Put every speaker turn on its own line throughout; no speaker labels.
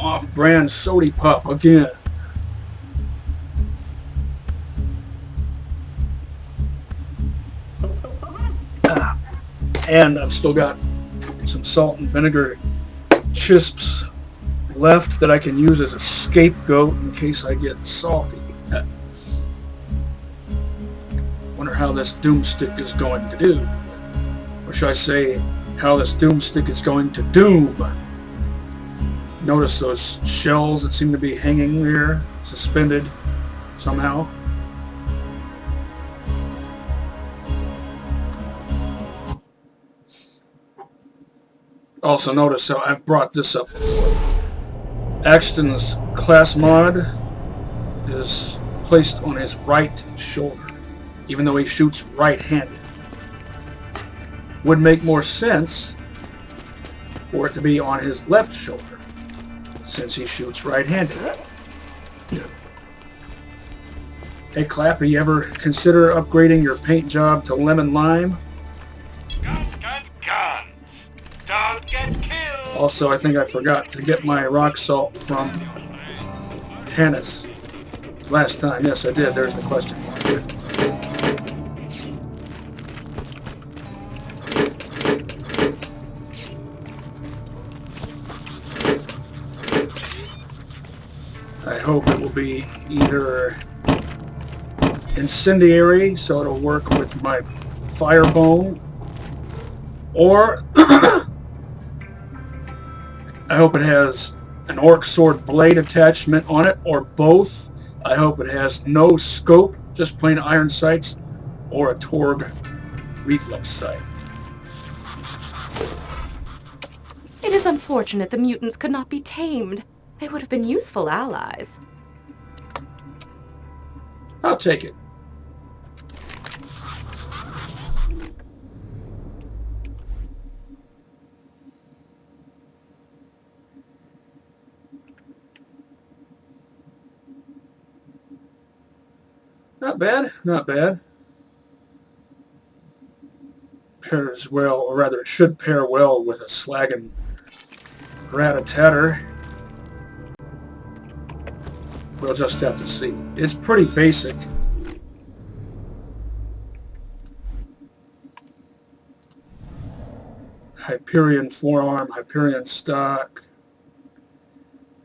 off-brand sody pop again. And I've still got some salt and vinegar chisps left that I can use as a scapegoat in case I get salty. Wonder how this doomstick is going to do. Or should I say, how this doomstick is going to doom. Notice those shells that seem to be hanging there, suspended somehow. Also notice how I've brought this up before. Axton's class mod is placed on his right shoulder, even though he shoots right-handed. Would make more sense for it to be on his left shoulder, since he shoots right-handed. Hey Clappy, you ever consider upgrading your paint job to lemon lime?
Guns! Don't get killed!
Also, I think I forgot to get my rock salt from Hannes last time. Yes, I did. There's the question mark. I hope it will be either incendiary, so it'll work with my firebone, or I hope it has an orc sword blade attachment on it, or both. I hope it has no scope, just plain iron sights, or a Torg reflex sight.
It is unfortunate the mutants could not be tamed. They would have been useful allies.
I'll take it. Not bad, not bad. Pairs well, or rather it should pair well with a slaggin' rat-a-tatter. We'll just have to see. It's pretty basic. Hyperion forearm, Hyperion stock.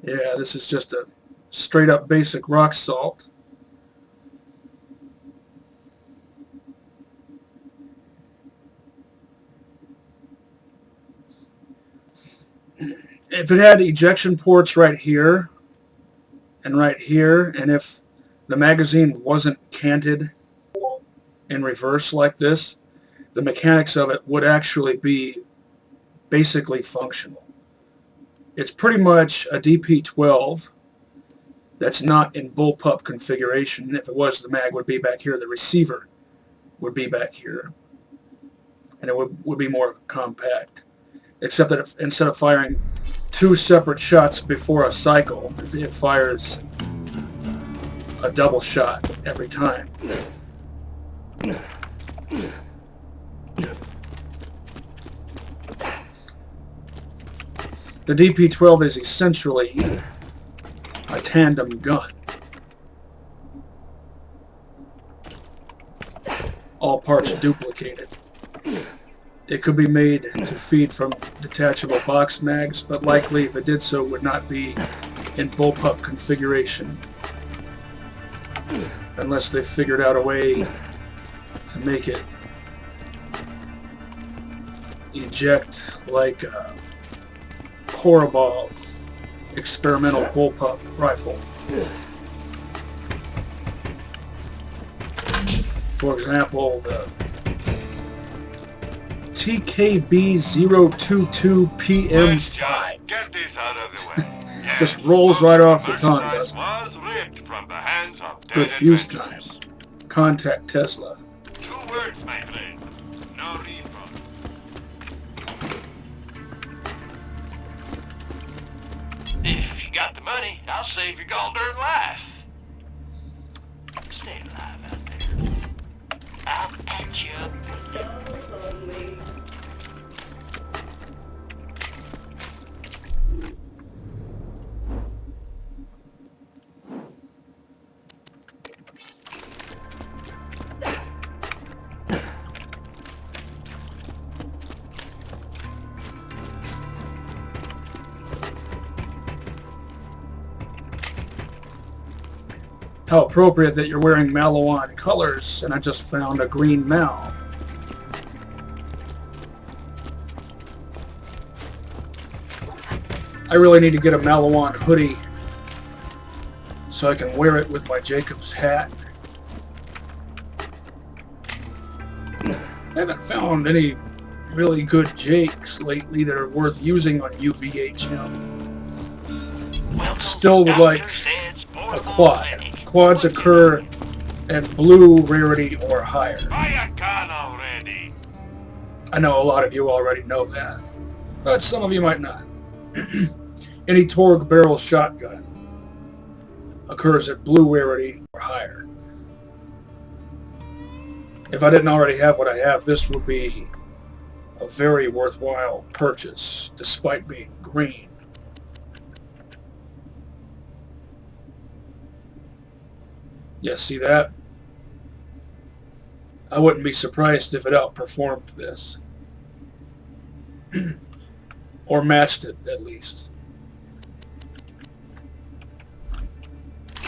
Yeah, this is just a straight up basic rock salt. If it had ejection ports right here and right here, and if the magazine wasn't canted in reverse like this, the mechanics of it would actually be basically functional. It's pretty much a DP-12 that's not in bullpup configuration. If it was, the mag would be back here, the receiver would be back here, and it would be more compact. Except that if, instead of firing two separate shots before a cycle, it fires a double shot every time. The DP-12 is essentially a tandem gun. All parts duplicated. It could be made to feed from detachable box mags, but likely if it did so, it would not be in bullpup configuration. Unless they figured out a way to make it eject like a Korobov experimental bullpup rifle. For example, the TKB022 PM5
Get this out of the way.
just rolls right off the tongue,
Merchandise
doesn't it?
was ripped from the hands of
Good
dead
fuse time.
adventurers.
Contact Tesla.
2 words, my friend. No refund. If you got the money, I'll save your golden life. Stay alive out there. I'll patch you up.
How appropriate that you're wearing Malawan colors, and I just found a green Mal. I really need to get a Malawan hoodie so I can wear it with my Jacob's hat. I haven't found any really good Jakes lately that are worth using on UVHM. Still would like a quad. Quads occur at blue rarity or higher. I know a lot of you already know that, but some of you might not. Any Torg barrel shotgun occurs at blue rarity or higher. If I didn't already have what I have, this would be a very worthwhile purchase, despite being green. Yeah, see that? I wouldn't be surprised if it outperformed this. Or matched it, at least.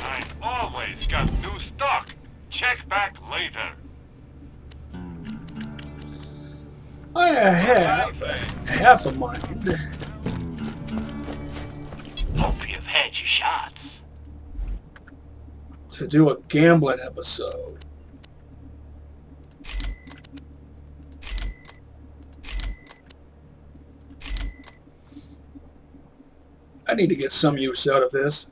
I've always got new stock. Check back later.
I have half a mind
Hope you've had your shots.
to do a gambling episode. I need to get some use out of this.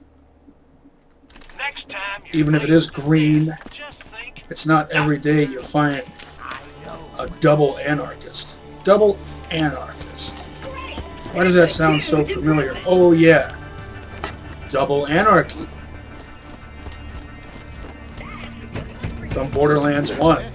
Next time
Even if it is green,
just think
it's not every day you find a double anarchist. Double anarchist. Why does that sound so familiar? Oh yeah. Double anarchy. From Borderlands 1.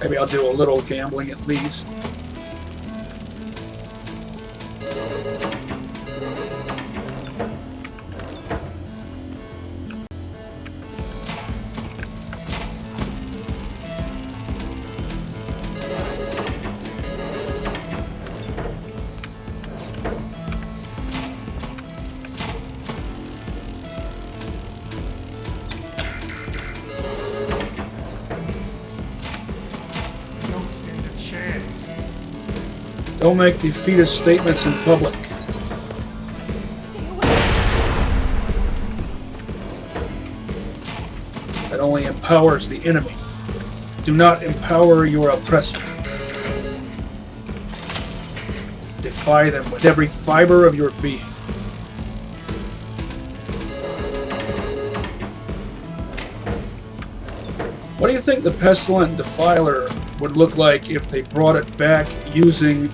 Maybe I'll do a little gambling at least. Don't make defeatist statements in public. That only empowers the enemy. Do not empower your oppressor. Defy them with every fiber of your being. What do you think the Pestilent Defiler would look like if they brought it back using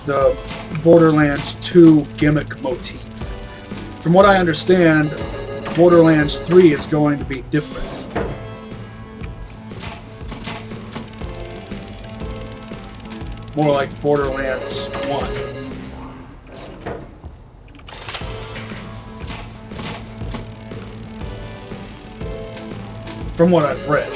the Borderlands 2 gimmick motif? From what I understand, Borderlands 3 is going to be different. More like Borderlands 1. From what I've read.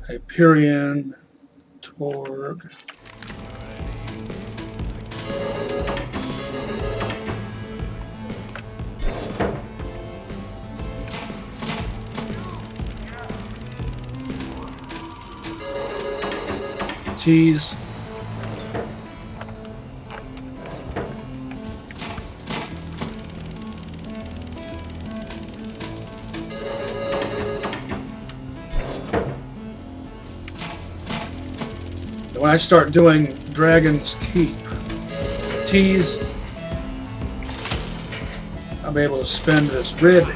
Hyperion, Torg. Tease. When I start doing Dragon's Keep, tease, I'll be able to spend this rid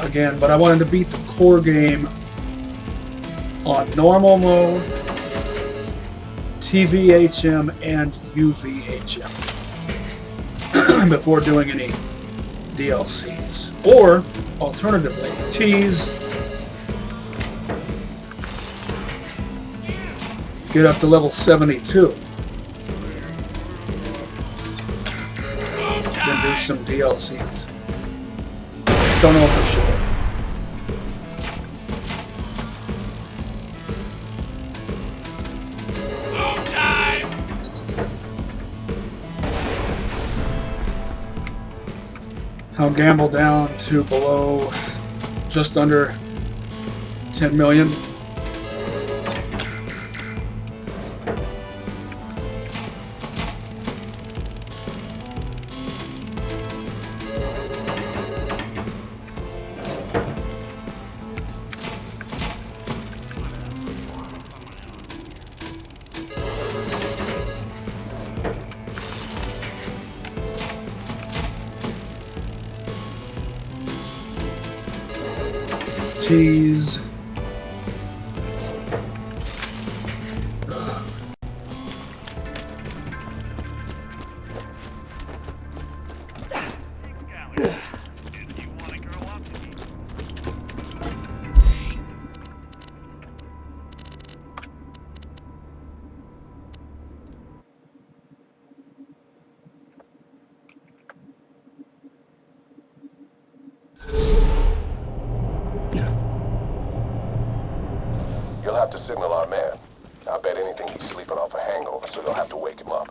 again, but I wanted to beat the core game on normal mode, TVHM, and UVHM before doing any DLCs. Or, alternatively, tease Get up to level 72. Then do some DLCs. Don't know for sure. I'll gamble down to below just under 10 million. Cheese.
You'll have to signal our man. I bet anything he's sleeping off a hangover, so you'll have to wake him up.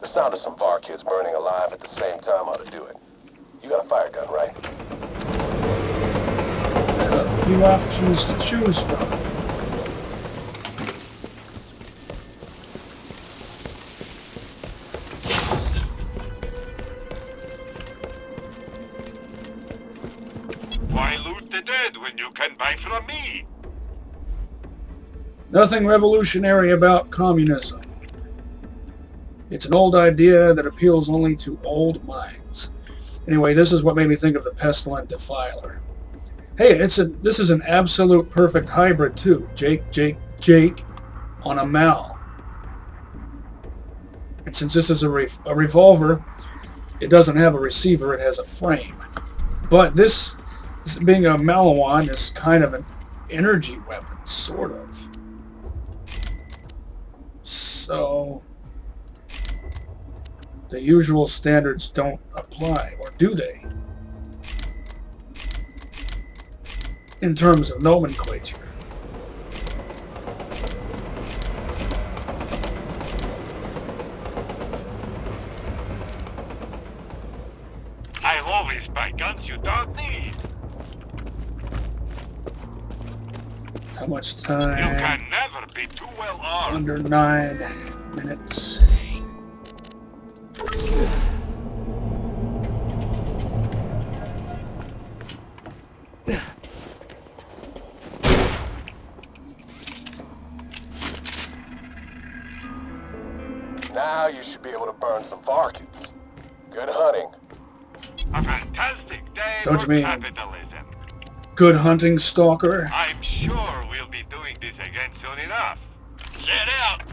The sound of some VAR kids burning alive at the same time ought to do it. You got a fire gun, right?
A few options to choose from.
Why loot the dead when you can buy from me?
Nothing revolutionary about communism. It's an old idea that appeals only to old minds. Anyway, this is what made me think of the Pestilent Defiler. Hey, this is an absolute perfect hybrid too. Jake on a Mal. And since this is a revolver, it doesn't have a receiver, it has a frame. But this being a Malawan, is kind of an energy weapon, sort of. So the usual standards don't apply, or do they? In terms of nomenclature.
I always buy guns you don't need.
How much
You
time?
can never be too well armed.
Under 9 minutes.
Now you should be able to burn some Varkins. Good hunting.
A fantastic day
Don't
for
you mean-
capitalism.
Good hunting, stalker.
I'm sure we'll be doing this again soon enough. Let out!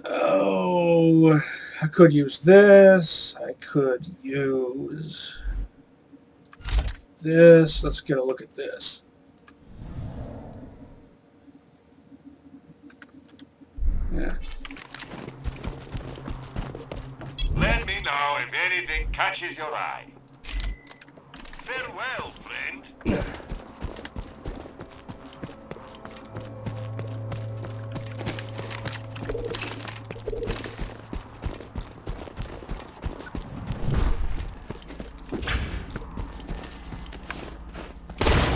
Oh, I could use this. I could use this. Let's get a look at this. Yeah.
Let me know if anything catches your eye. Farewell, friend.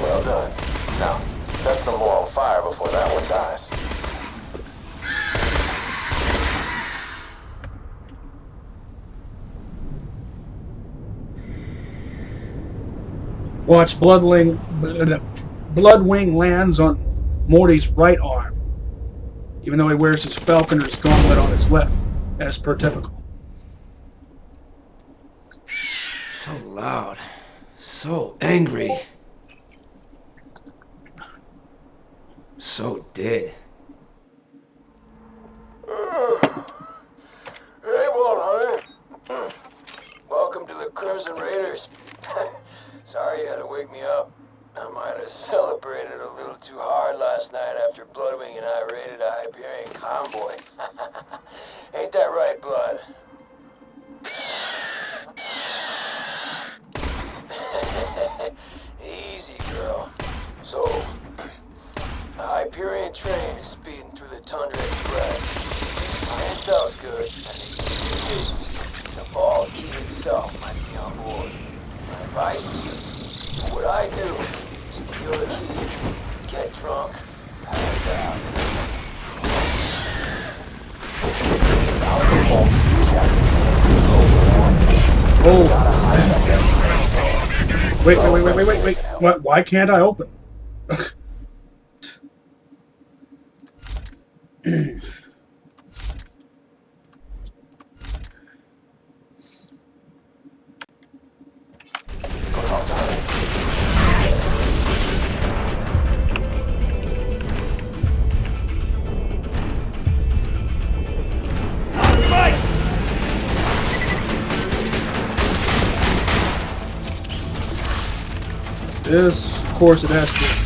Well done. Now, set some more on fire before that one dies.
Watch Bloodwing lands on Morty's right arm, even though he wears his falconer's gauntlet on his left, as per typical.
So loud. So angry. So dead.
Hey, Walt Hunter. Welcome to the Crimson Raiders. Sorry you had to wake me up.
Celebrated a little too hard last night after Bloodwing and I raided a Hyperion convoy. Ain't that right, Blood? Easy, girl. So, a Hyperion train is speeding through the Tundra Express. My intel's good, and the issue is the vault key itself might be on board. My advice? Do what I do. Steal the key, get drunk, pass out. Without the vault key, Captain can't control the war.
Oh.
Gotta hijack that train.
Wait. What? Why can't I open?
Go talk to her.
Yes, of course it has to.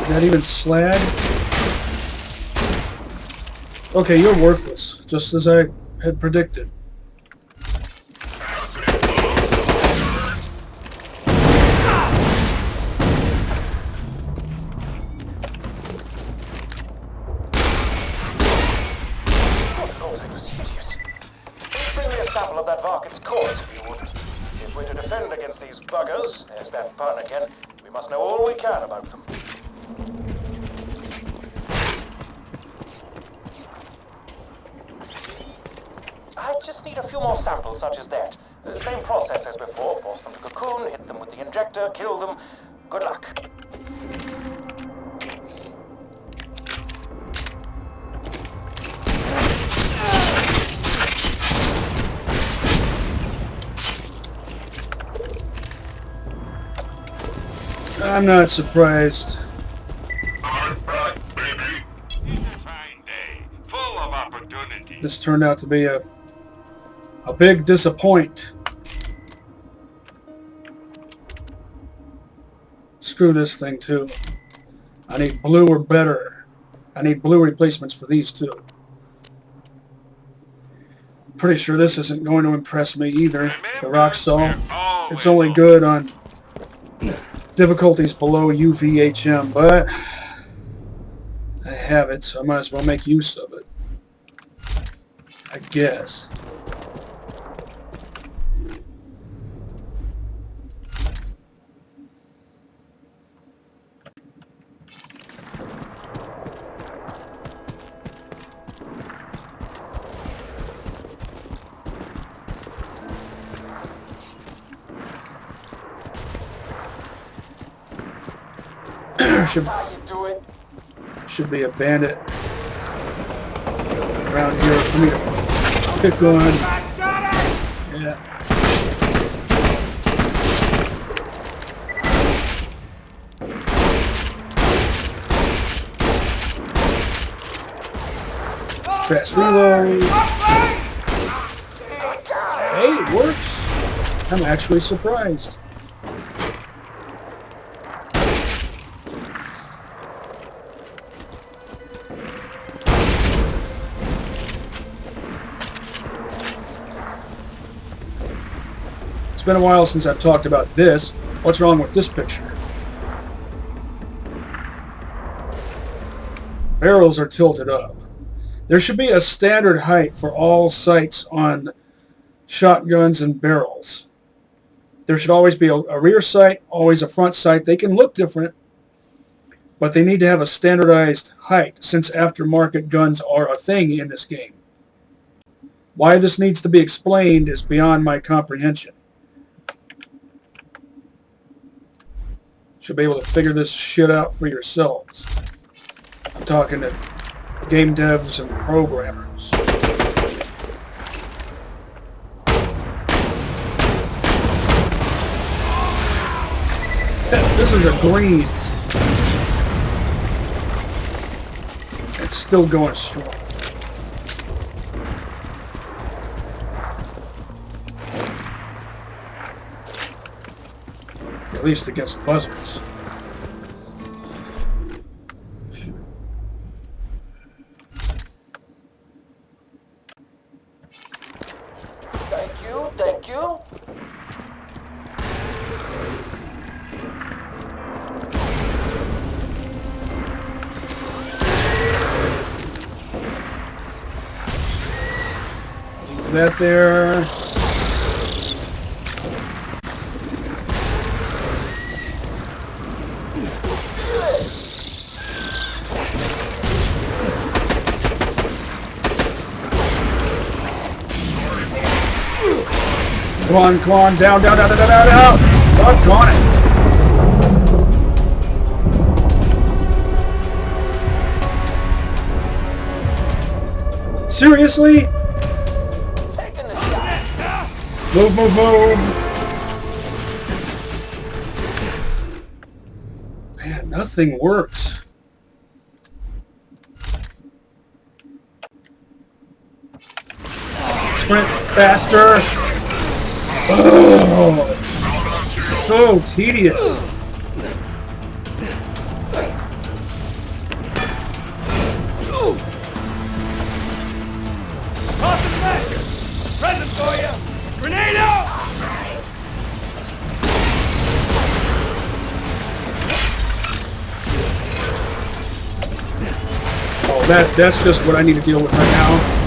Not even slag? Okay, you're worthless, just as I had predicted.
Good Lord, that was hideous. Please bring me a sample of that Varket's corpse, if you would. If we're to defend against these buggers, there's that pun again, we must know all we can about them. I just need a few more samples such as that. Same process as before. Force them to cocoon, hit them with the injector, kill them. Good luck.
I'm not surprised.
Fine day, full of opportunities.
This turned out to be a big disappoint. Screw this thing too. I need blue or better. I need blue replacements for these two. Pretty sure this isn't going to impress me either. The rock salt. It's only good on difficulties below UVHM, but I have it, so I might as well make use of it. I guess.
That's how you do it.
Should be a bandit around here. Come here. Pick one. Yeah. Fast reload. Hey, it works. I'm actually surprised. It's been a while since I've talked about this. What's wrong with this picture? Barrels are tilted up. There should be a standard height for all sights on shotguns and barrels. There should always be a rear sight, always a front sight. They can look different, but they need to have a standardized height since aftermarket guns are a thing in this game. Why this needs to be explained is beyond my comprehension. Should be able to figure this shit out for yourselves. I'm talking to game devs and programmers. This is a green. It's still going strong. At least against buzzards.
Thank you.
Leave that there. Come on, down. Doggone it. Seriously?
Taking the shot.
Move. Man, nothing works. Sprint faster. Oh, so tedious.
Present for you! Grenade out!
Oh, that's just what I need to deal with right now.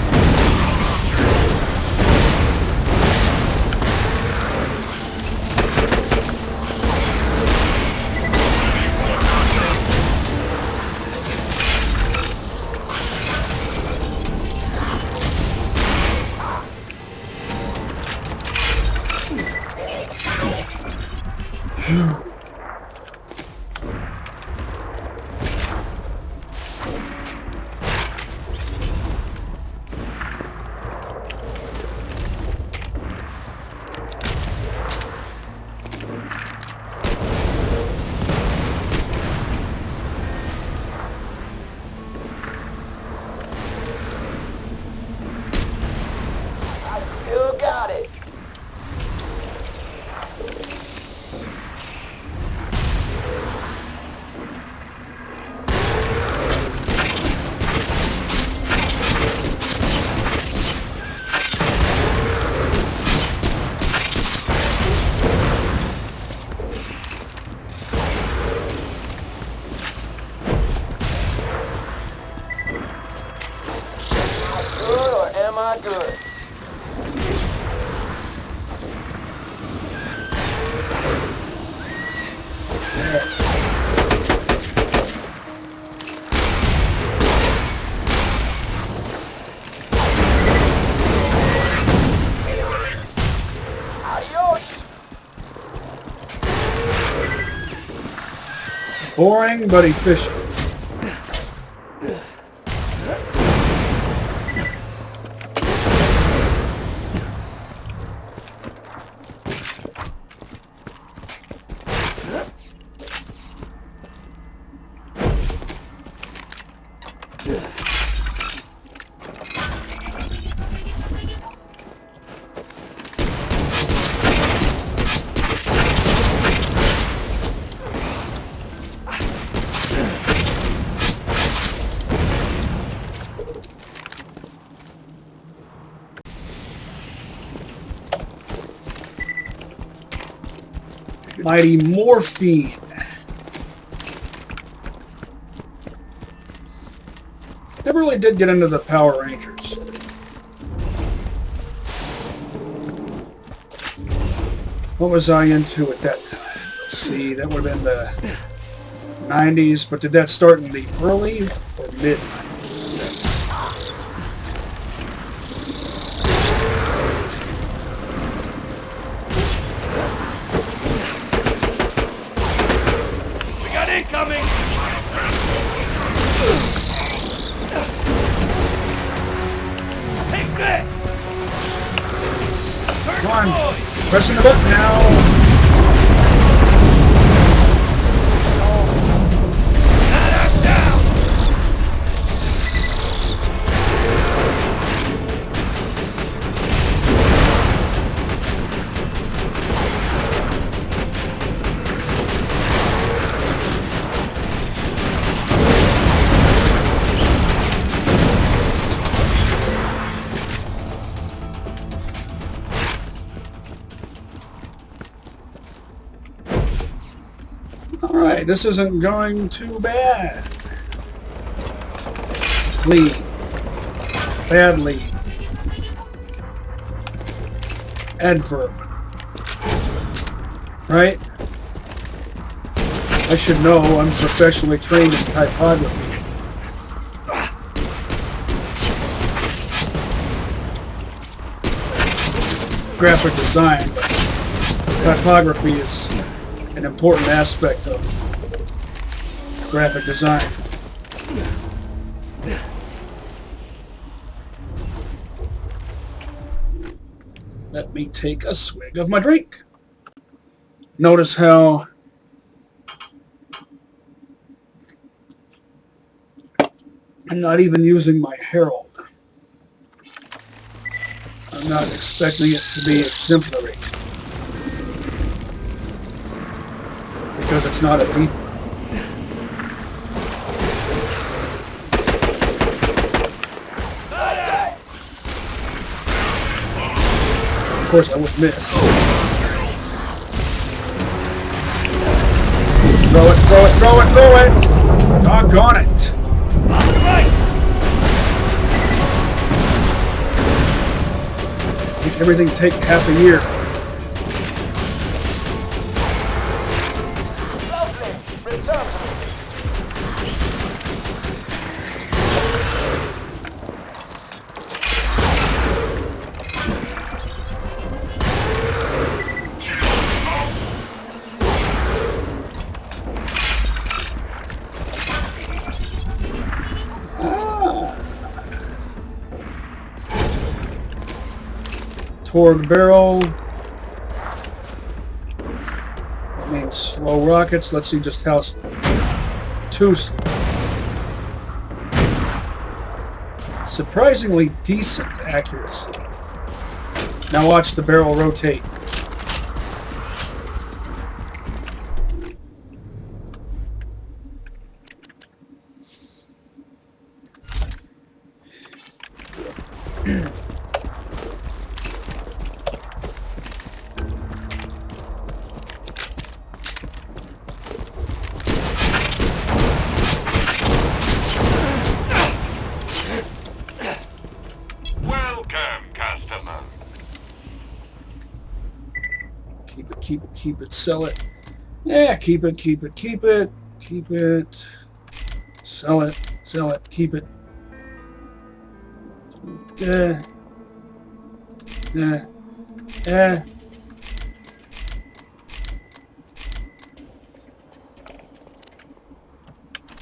I still got it. Good or am I good? Adios!
Boring but efficient. Mighty morphine. Never really did get into the Power Rangers. What was I into at that time? Let's see, that would have been the 90s, but did that start in the early or mid 90s? Pressing the button now. Alright, this isn't going too bad. Lead. Bad lead. Adverb. Right? I should know, I'm professionally trained in typography. Graphic design, but typography is an important aspect of graphic design. Let me take a swig of my drink. Notice how I'm not even using my herald. I'm not expecting it to be exemplary. Because it's not a deep one. Of course I would miss. Throw it, throw it, throw it, throw it! Doggone it! Make everything take half a year.
Return to me, please.
Toward barrel. That means slow rockets. Let's see just how two. Surprisingly decent accuracy. Now watch the barrel rotate. Keep it, sell it. Yeah, keep it, keep it, keep it, keep it. Sell it, keep it. Yeah.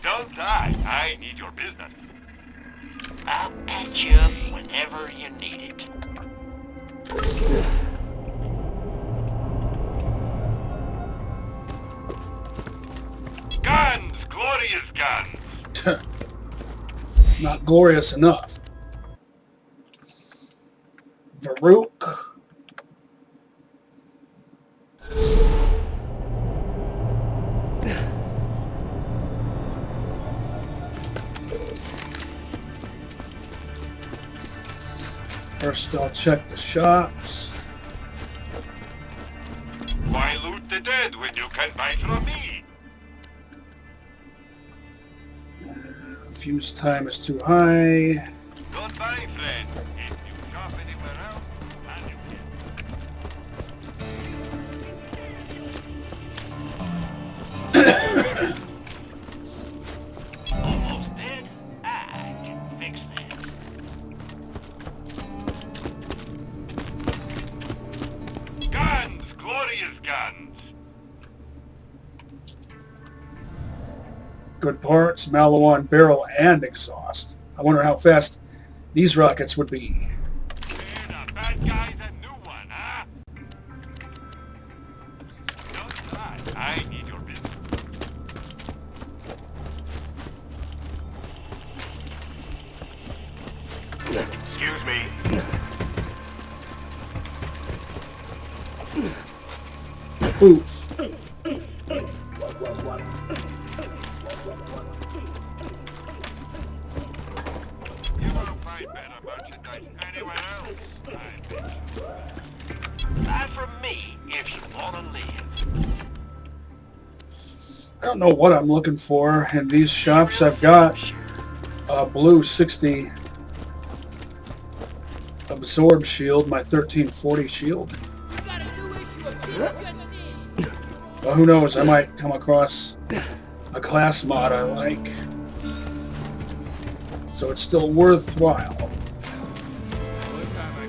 Don't die. I need your business. I'll patch you up whenever you need it. Guns! Glorious guns!
Not glorious enough. Varuk. First I'll check the shops.
Why loot the dead when you can buy from me?
Fuse time is too high.
Goodbye, friend. If you shop anywhere else, and you can. Almost dead? I can fix this. Guns! Glorious guns!
Good parts, Malawan barrel and exhaust. I wonder how fast these rockets would be.
We're the bad guys, a new one, huh? I need your business. Excuse me.
Oof.
You won't find better merchandise anywhere else. Buy from me if you want to live.
I don't know what I'm looking for in these shops. I've got a blue 60 absorb shield, my 1340 shield. Well, who knows? I might come across a class mod I like. So it's still worthwhile.
One time I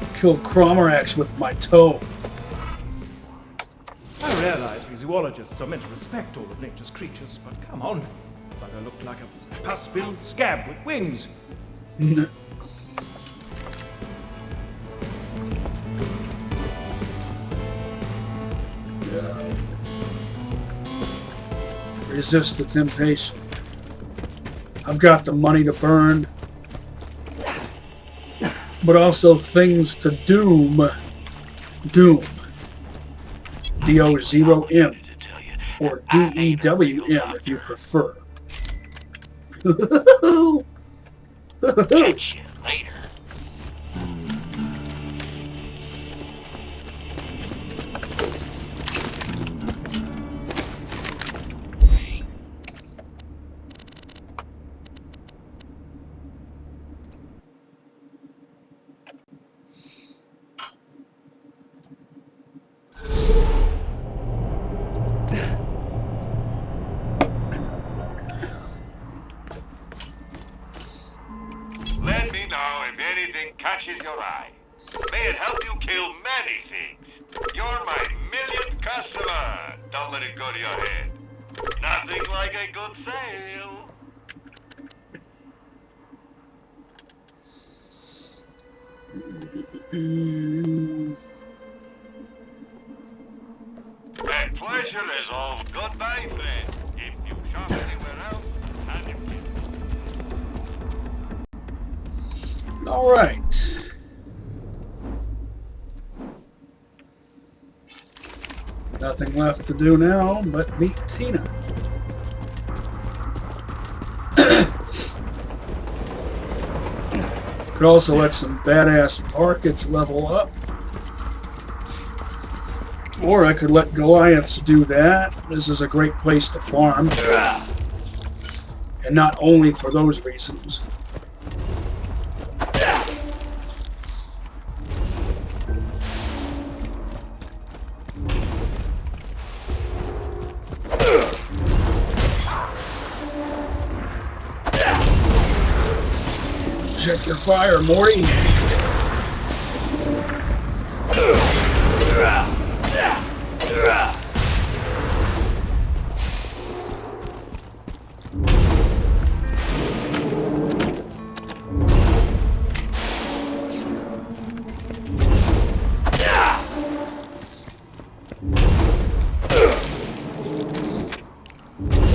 killed
Killed Cromorax with my toe.
I realize we zoologists are meant to respect all of nature's creatures, but come on. Bugger looked like a pus-filled scab with wings.
Resist the temptation. I've got the money to burn, but also things to doom. Doom. D-O-0-M. Or D-E-W-M if you prefer.
Catch you later. Let me know if anything catches your eye. May it help you kill many things. You're my millionth customer. Don't let it go to your head. Nothing like a good sale. And pleasure is all. Goodbye, friend. If you shop anywhere else, have him killed.
All right. Nothing left to do now but meet Tina. Could also let some badass Varkets level up. Or I could let Goliaths do that. This is a great place to farm. And not only for those reasons. Check your fire, Morty.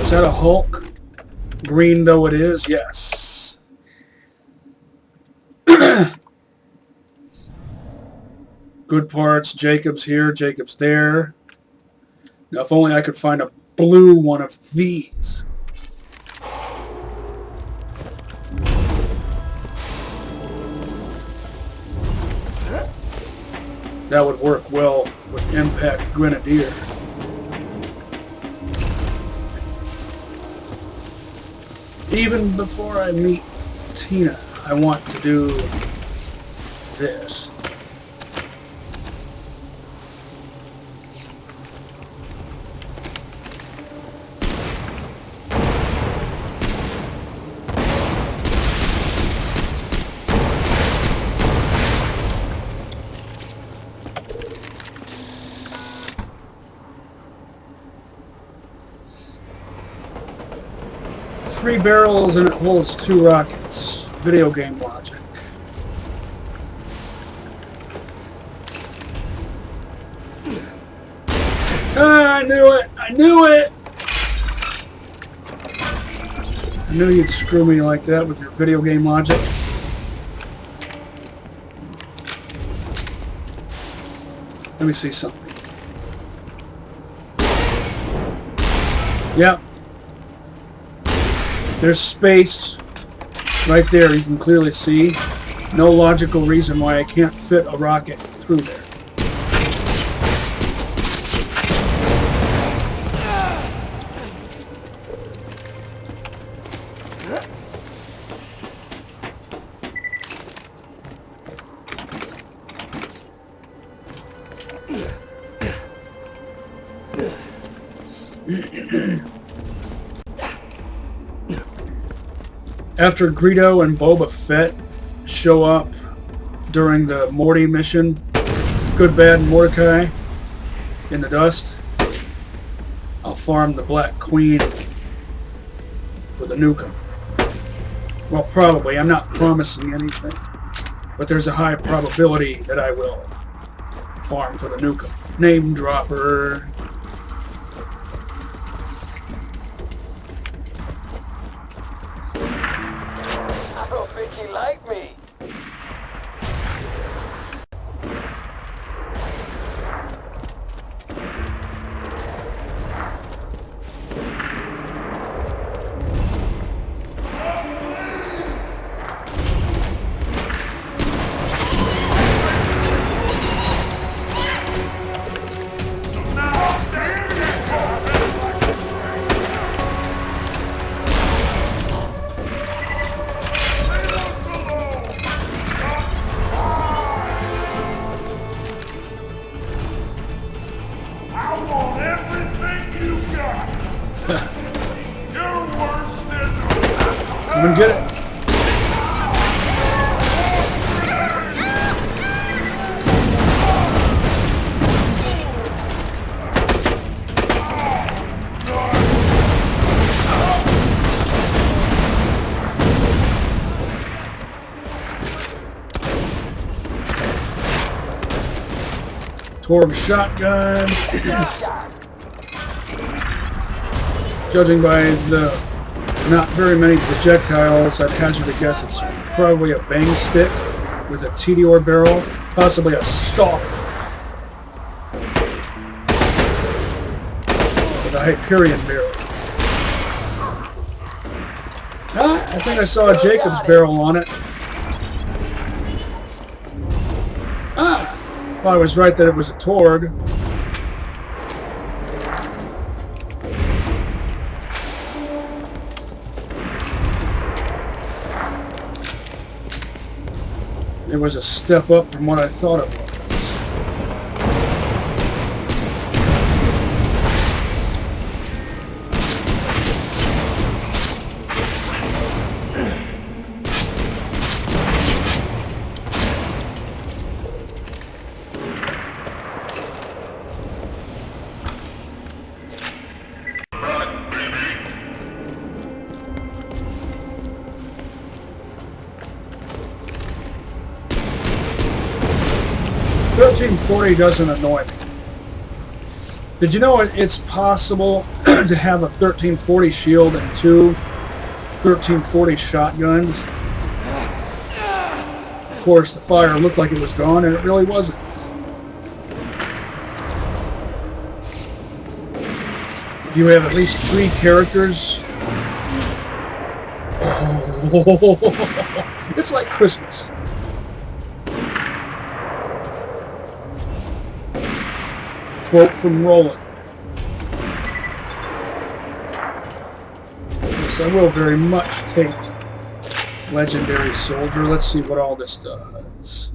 Is that a Hulk? Green though it is, yes. Good parts. Jacob's here. Jacob's there. Now, if only I could find a blue one of these. That would work well with Impact Grenadier. Even before I meet Tina, I want to do this. Three barrels and it holds 2 rockets. Video game logic. knew it! I knew it! I knew you'd screw me like that with your video game logic. Let me see something. Yep. There's space right there. You can clearly see. No logical reason why I can't fit a rocket through there. After Greedo and Boba Fett show up during the Mordy mission, Good, Bad, and Mordecai in the dust, I'll farm the Black Queen for the Nukem. Well, probably. I'm not promising anything, but there's a high probability that I will farm for the Nukem. Name dropper.
I don't think he liked me.
Come and get it. Torg shotgun. Judging by the not very many projectiles, I'd hazard a guess it's probably a bang stick with a Pt.1 barrel, possibly a stalk with a Hyperion barrel. Ah, I think I saw a Jacob's barrel on it. Ah, well, I was right that it was a Torg. It was a step up from what I thought it was. .40 doesn't annoy me. Did you know it's possible to have a 1340 shield and two 1340 shotguns? Of course, the fire looked like it was gone, and it really wasn't. If you have at least 3 characters, oh, it's like Christmas. Quote from Roland. Yes, I will very much take Legendary Soldier. Let's see what all this does.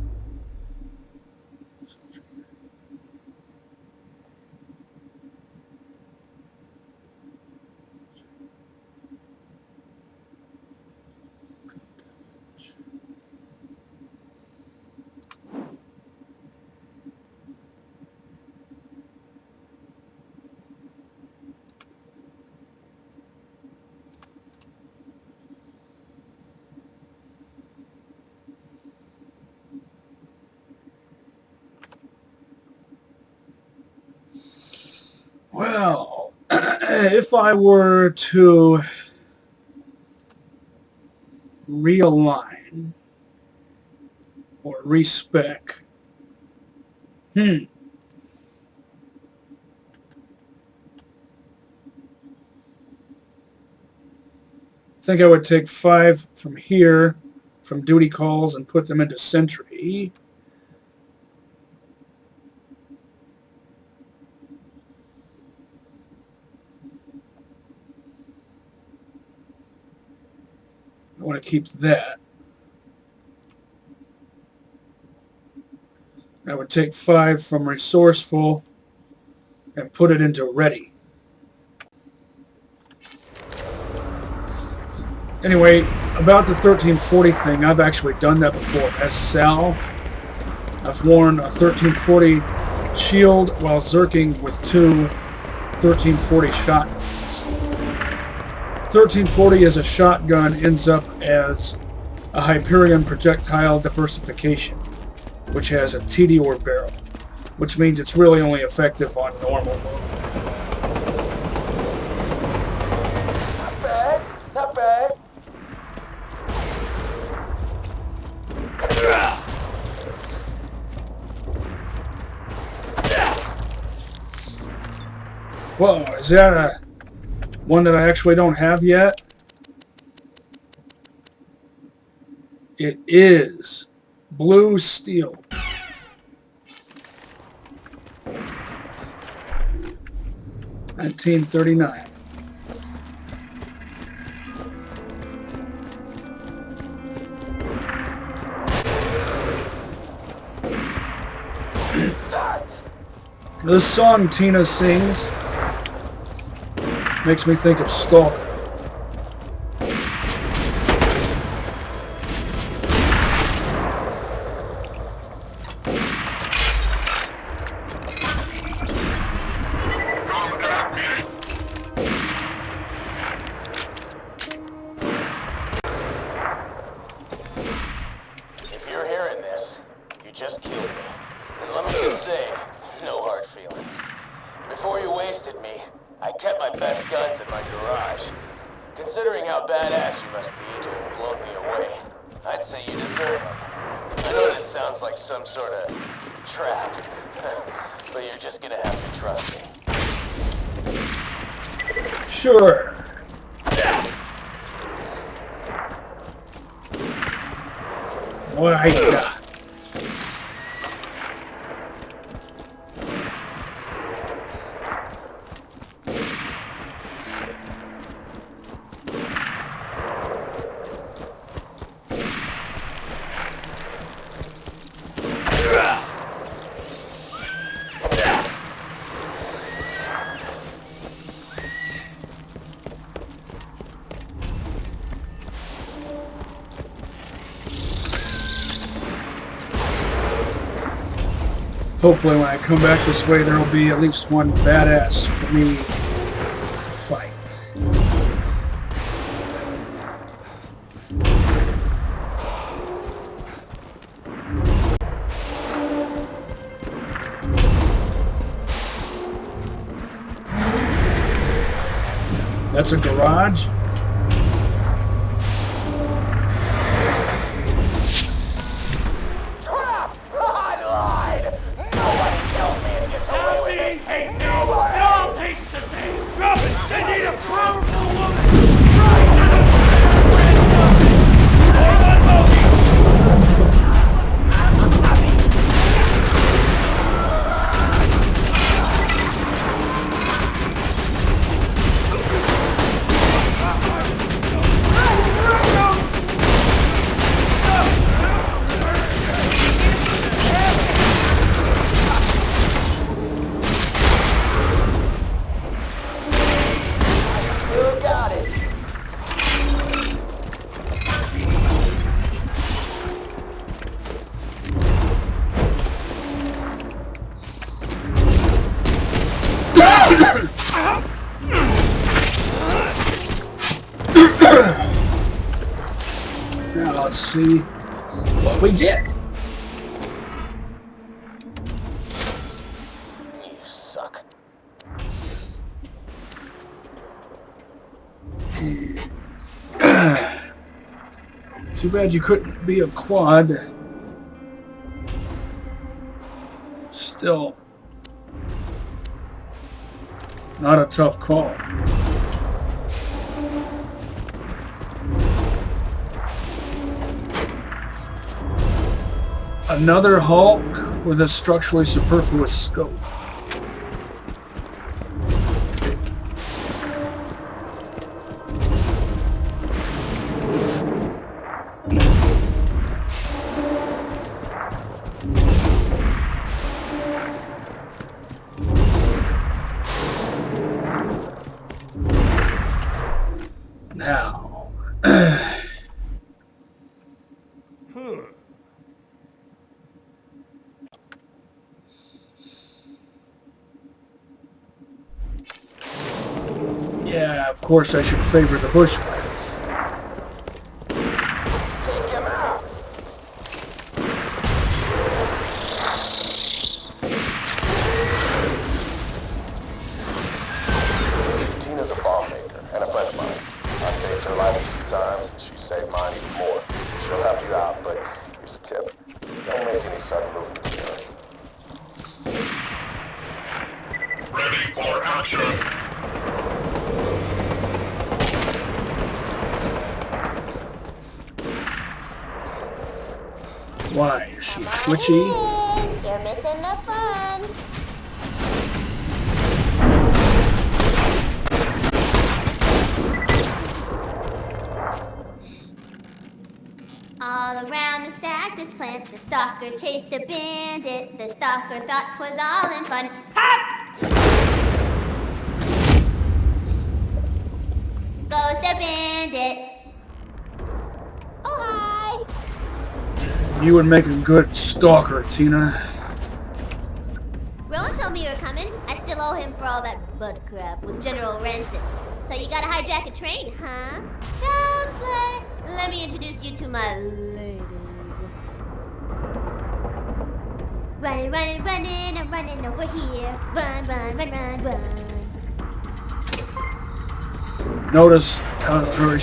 Well, if I were to realign or respec, I think I would take 5 from here, from duty calls, and put them into sentry. I want to keep that. I would take 5 from resourceful and put it into ready. Anyway, about the 1340 thing, I've actually done that before. As Sal, I've worn a 1340 shield while zerking with 2 1340 shotguns. 1340 as a shotgun ends up as a Hyperion projectile diversification, which has a TD-or barrel, which means it's really only effective on normal mode.
Not bad, not bad.
Whoa, is that a one that I actually don't have yet? It is blue steel. $1939. This song Tina sings makes me think of Stalker.
If you're hearing this, you just killed me. And let me just say, no hard feelings. Before you wasted me, I kept my best guns in my garage. Considering how badass you must be to have blown me away, I'd say you deserve them. I know this sounds like some sort of trap, but you're just gonna have to trust me.
Sure. What I got. Hopefully when I come back this way, there will be at least one badass for me to fight. That's a garage? Now let's see what we get.
You suck.
Too bad you couldn't be a quad. Still, not a tough call. Another Hulk with a structurally superfluous scope. Now, yeah, of course I should favor the bushwhack.
Take him out.
Tina's a bomb maker and a friend of mine. I've saved her life a few times, and she saved mine even more. She'll help you out, but here's a tip. Don't make any sudden movements here.
Ready for action.
Why, is she twitchy?
You're missing the fun. All around the stack, there's plants. The stalker chased the bandit. The stalker thought 'twas all in fun. Pop! Goes the bandit. Oh, hi.
You would make a good stalker, Tina.
Rowan told me you were coming. I still owe him for all that bud crap with General Ransom. So you gotta hijack a train, huh? Child's play. Let me introduce you to my ladies. Running, running, running, I'm running over here. Run, run, run, run, run.
Notice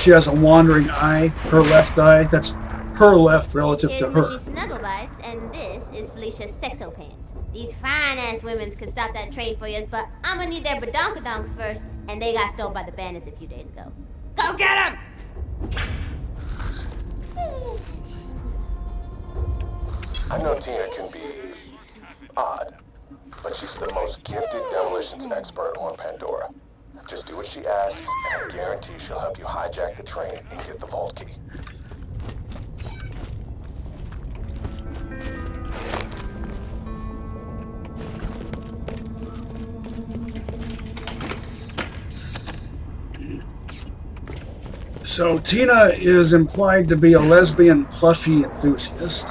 she has a wandering eye, her left eye. That's her left relative
Here's
to her.
Mushy Snuggle Bites, and this is Felicia's Sexo Pants. These fine-ass women could stop that train for you, but I'm gonna need their badonkadonks first, and they got stolen by the bandits a few days ago. Go get them!
I know Tina can be odd, but she's the most gifted demolitions expert on Pandora. Just do what she asks, and I guarantee she'll help you hijack the train and get the vault key.
So Tina is implied to be a lesbian plushie enthusiast,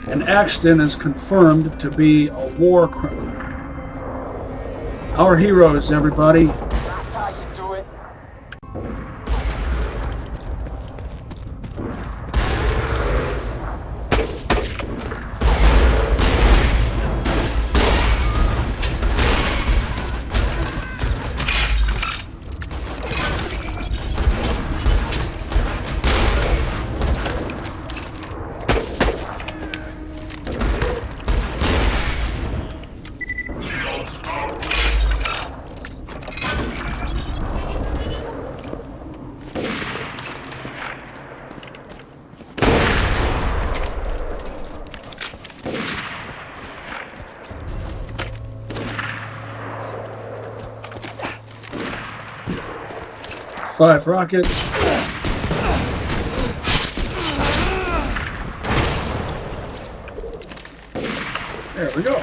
and Axton is confirmed to be a war criminal. Our heroes, everybody.
That's how you do it.
Five rockets. There we go.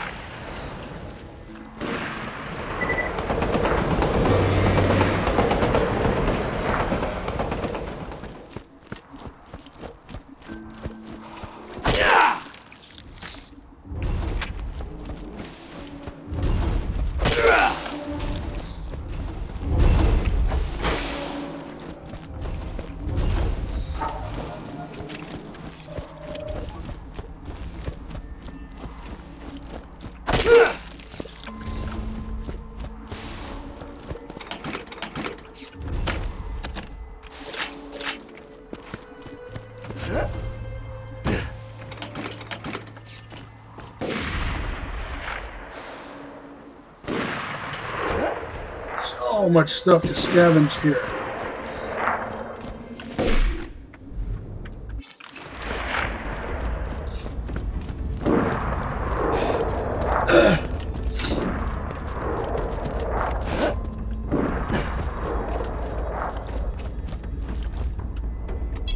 So much stuff to scavenge here.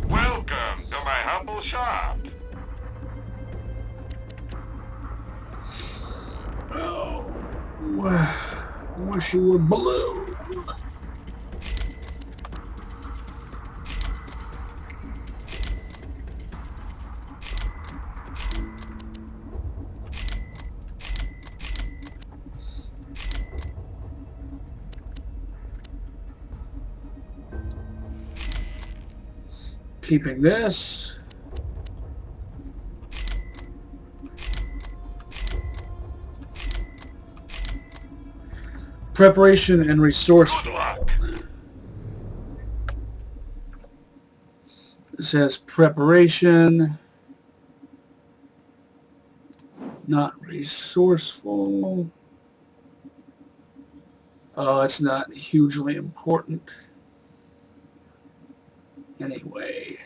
Welcome to my humble shop.
Oh, I wish you were blue. Keeping this. Preparation and resourceful.
Good luck.
It says preparation, not resourceful. It's not hugely important. Anyway.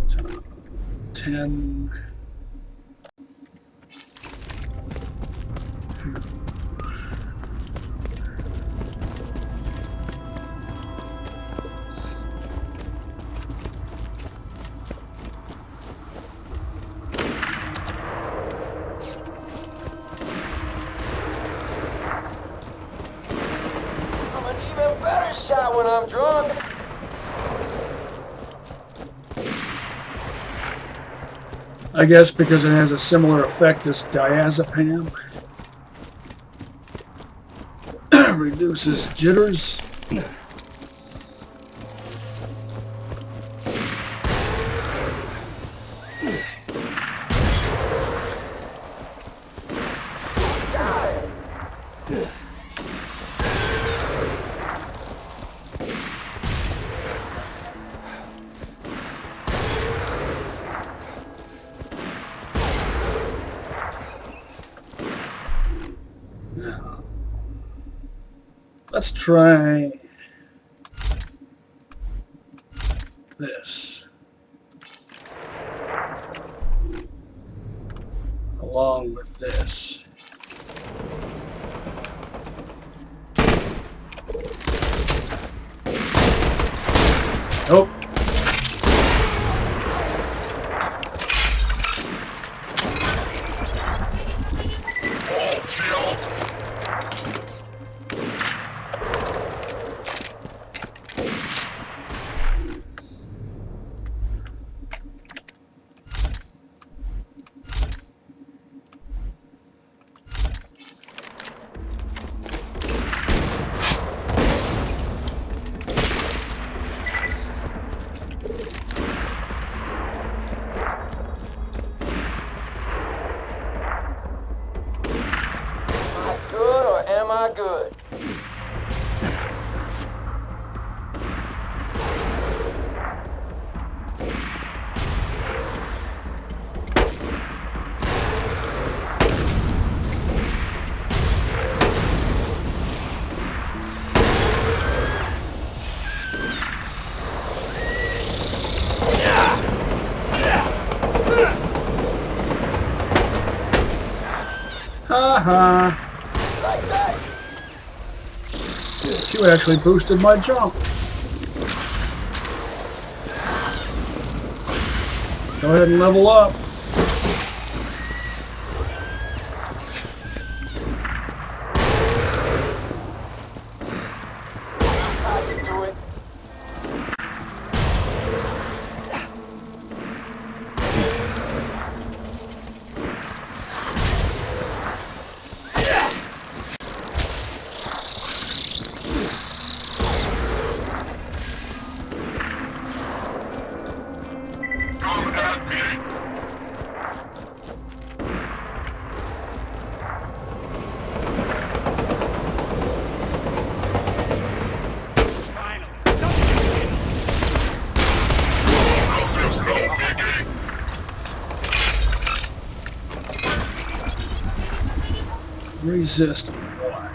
So, 10.
I'm an even better shot when I'm drunk.
I guess because it has a similar effect as diazepam. Reduces jitters. Let's try this along with this. Nope.
Good.
Ha-ha.
Like that.
You actually boosted my jump. Go ahead and level up.
That's how you do it.
Resist what?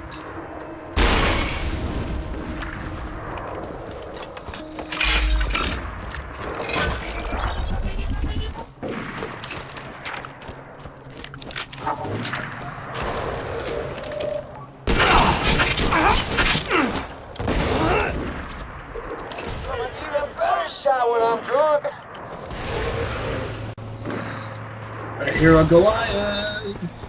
I'm an even better shot when I'm drunk.
I hear a Goliath.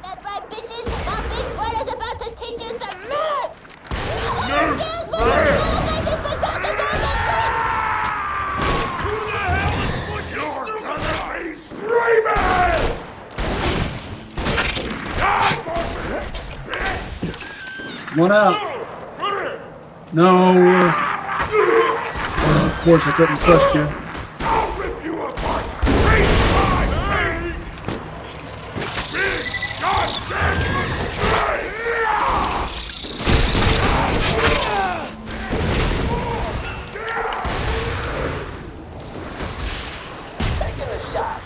That's right, bitches. My big brother's about to teach you some moves. You know what the skills versus small faces for Dr. Dog
Who the hell is pushing You're gonna be screaming! Die for me!
Come on out. No. Of course, I couldn't trust you.
I'll rip you apart! Break my face! Big goddamn mistake!
Taking a shot.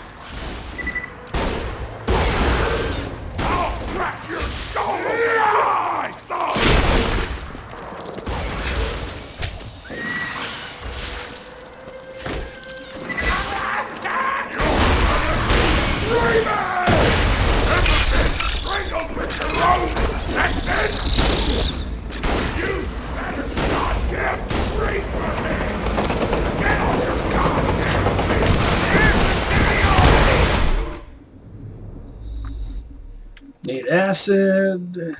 I'll crack your skull open with my thumb! Strangled with your own intestines! You better goddamn scream for me! Get on your goddamn feet!
Need acid.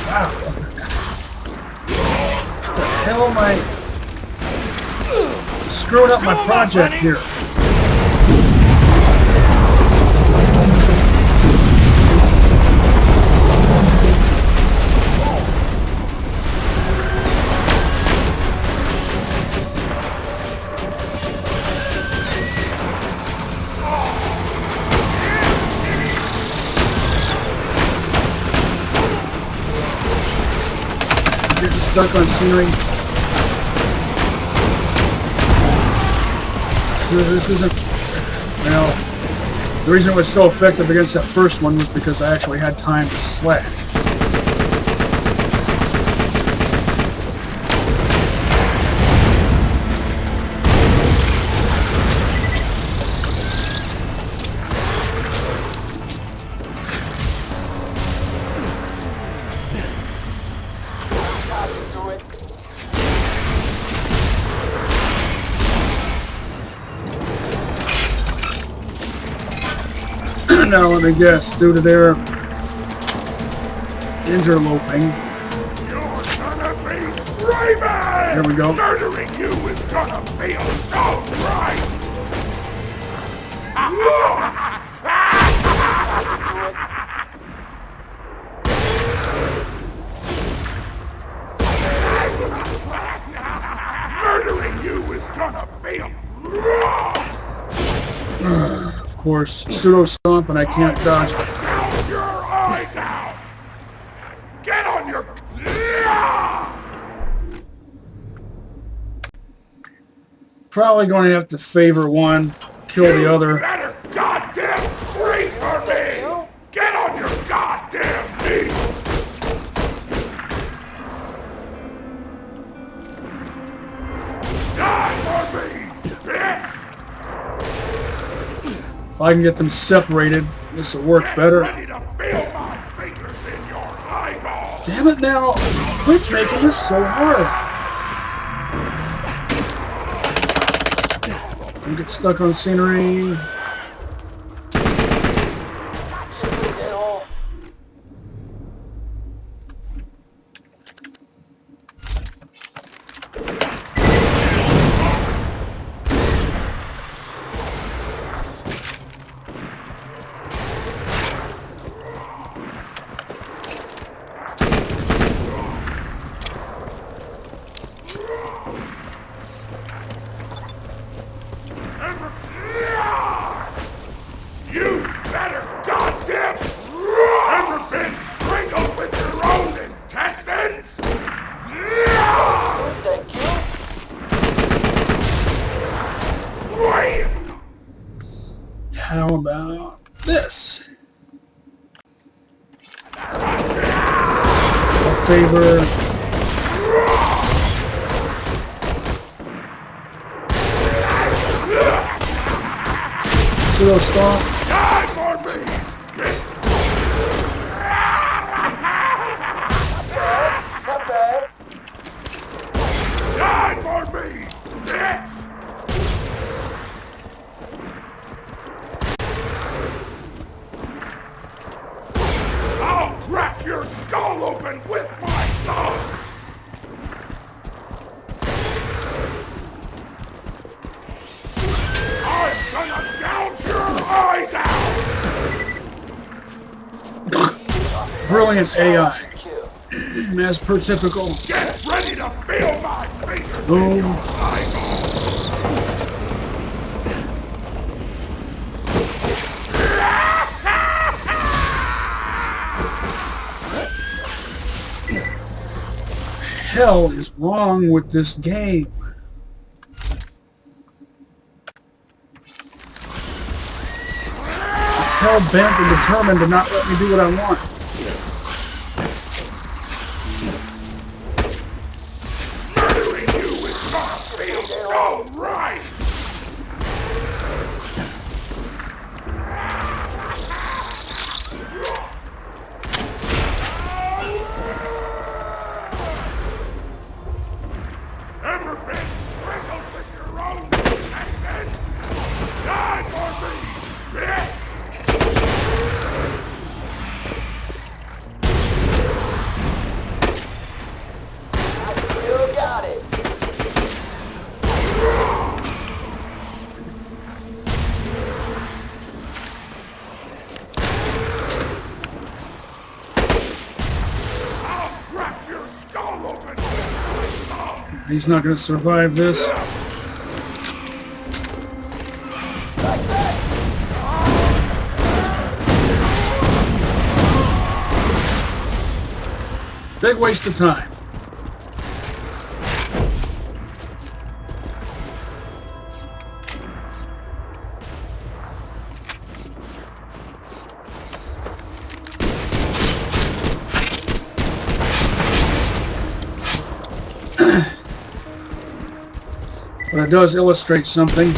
Wow. What the hell am I screwing up my project here? Getting stuck on scenery. So this isn't, well, the reason it was so effective against that first one was because I actually had time to slack.
That's how you do it.
Now let me guess, due to their interloping.
You're gonna be screaming!
Here we go.
Murdering you is gonna feel so right!
That's how you do it.
Murdering you is gonna feel
Of course, pseudo stomp and I can't dodge it.
Gouge your eyes out! Get on your...
Probably going to have to favor one, kill the other.
Better goddamn scream for me! Get on your goddamn knees! Die for me, bitch!
If I can get them separated, this will work
Get
better.
ready to feel my fingers in your eyeball!
Damn it now! Quit making this so hard! Don't get stuck on scenery.
Gotcha, big hole.
How about this? A favor. Pseudo stomp.
Die for me!
Not bad.
Die for me! Bitch! I'll crack your skull open with my thumb! I'm gonna gouge your eyes out!
Brilliant AI.
Kill.
As per typical.
Get ready to feel my fingers
Boom.
in your eyeballs!
Hell is wrong with this game? It's hell bent and determined to not let me do what I want.
Murdering you is gonna feel so right! Ever been strangled with your own intestines? Die for me, bitch!
I still got it.
I'll crack your skull open with my thumb!
He's not going to survive this.
Like that.
Big waste of time. But it does illustrate something.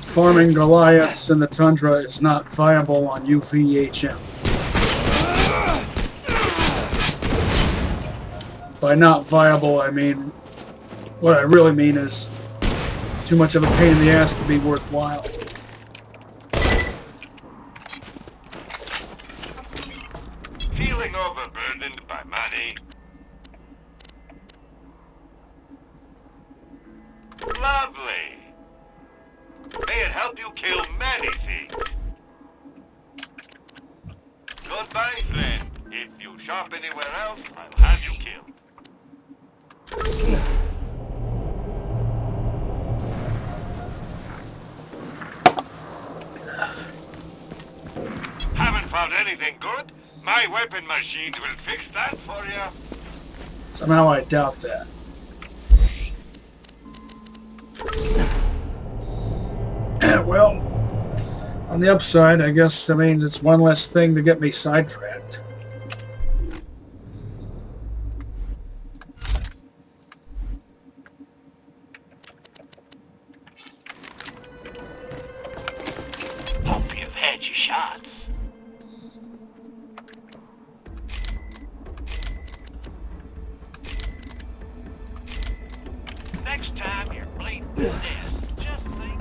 Farming Goliaths in the tundra is not viable on UVHM. By not viable, I mean, what I really mean is too much of a pain in the ass to be worthwhile.
Feeling overburdened by money? Lovely! May it help you kill many things. Goodbye, friend. If you shop anywhere else, I'll have you killed. Haven't found anything good? My weapon machines will fix that for you.
Somehow I doubt that. Well, on the upside, I guess that means it's one less thing to get me sidetracked.
Hope you've had your shots. Next time you're bleeding to death, just think.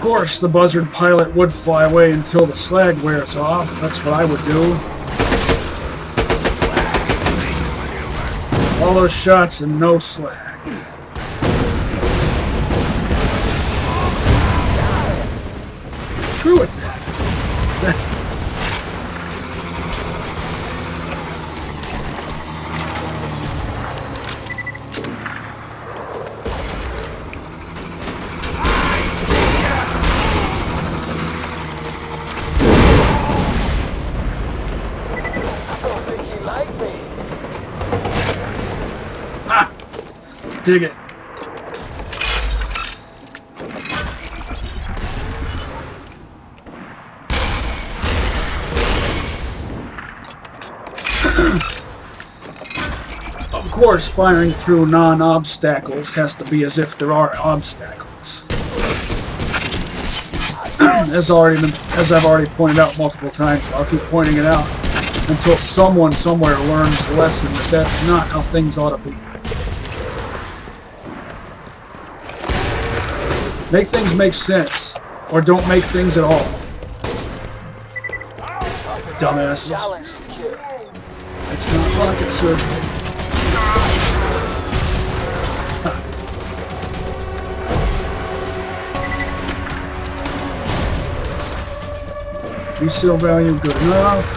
course, the buzzard pilot would fly away until the slag wears off. That's what I would do. All those shots and no slag. Screw it. Dig it. Of course, firing through non-obstacles has to be as if there are obstacles. As I've already pointed out multiple times, I'll keep pointing it out until someone somewhere learns the lesson that that's not how things ought to be. Make things make sense, or don't make things at all. Dumbasses. It's not rocket surgery. Resale value good enough.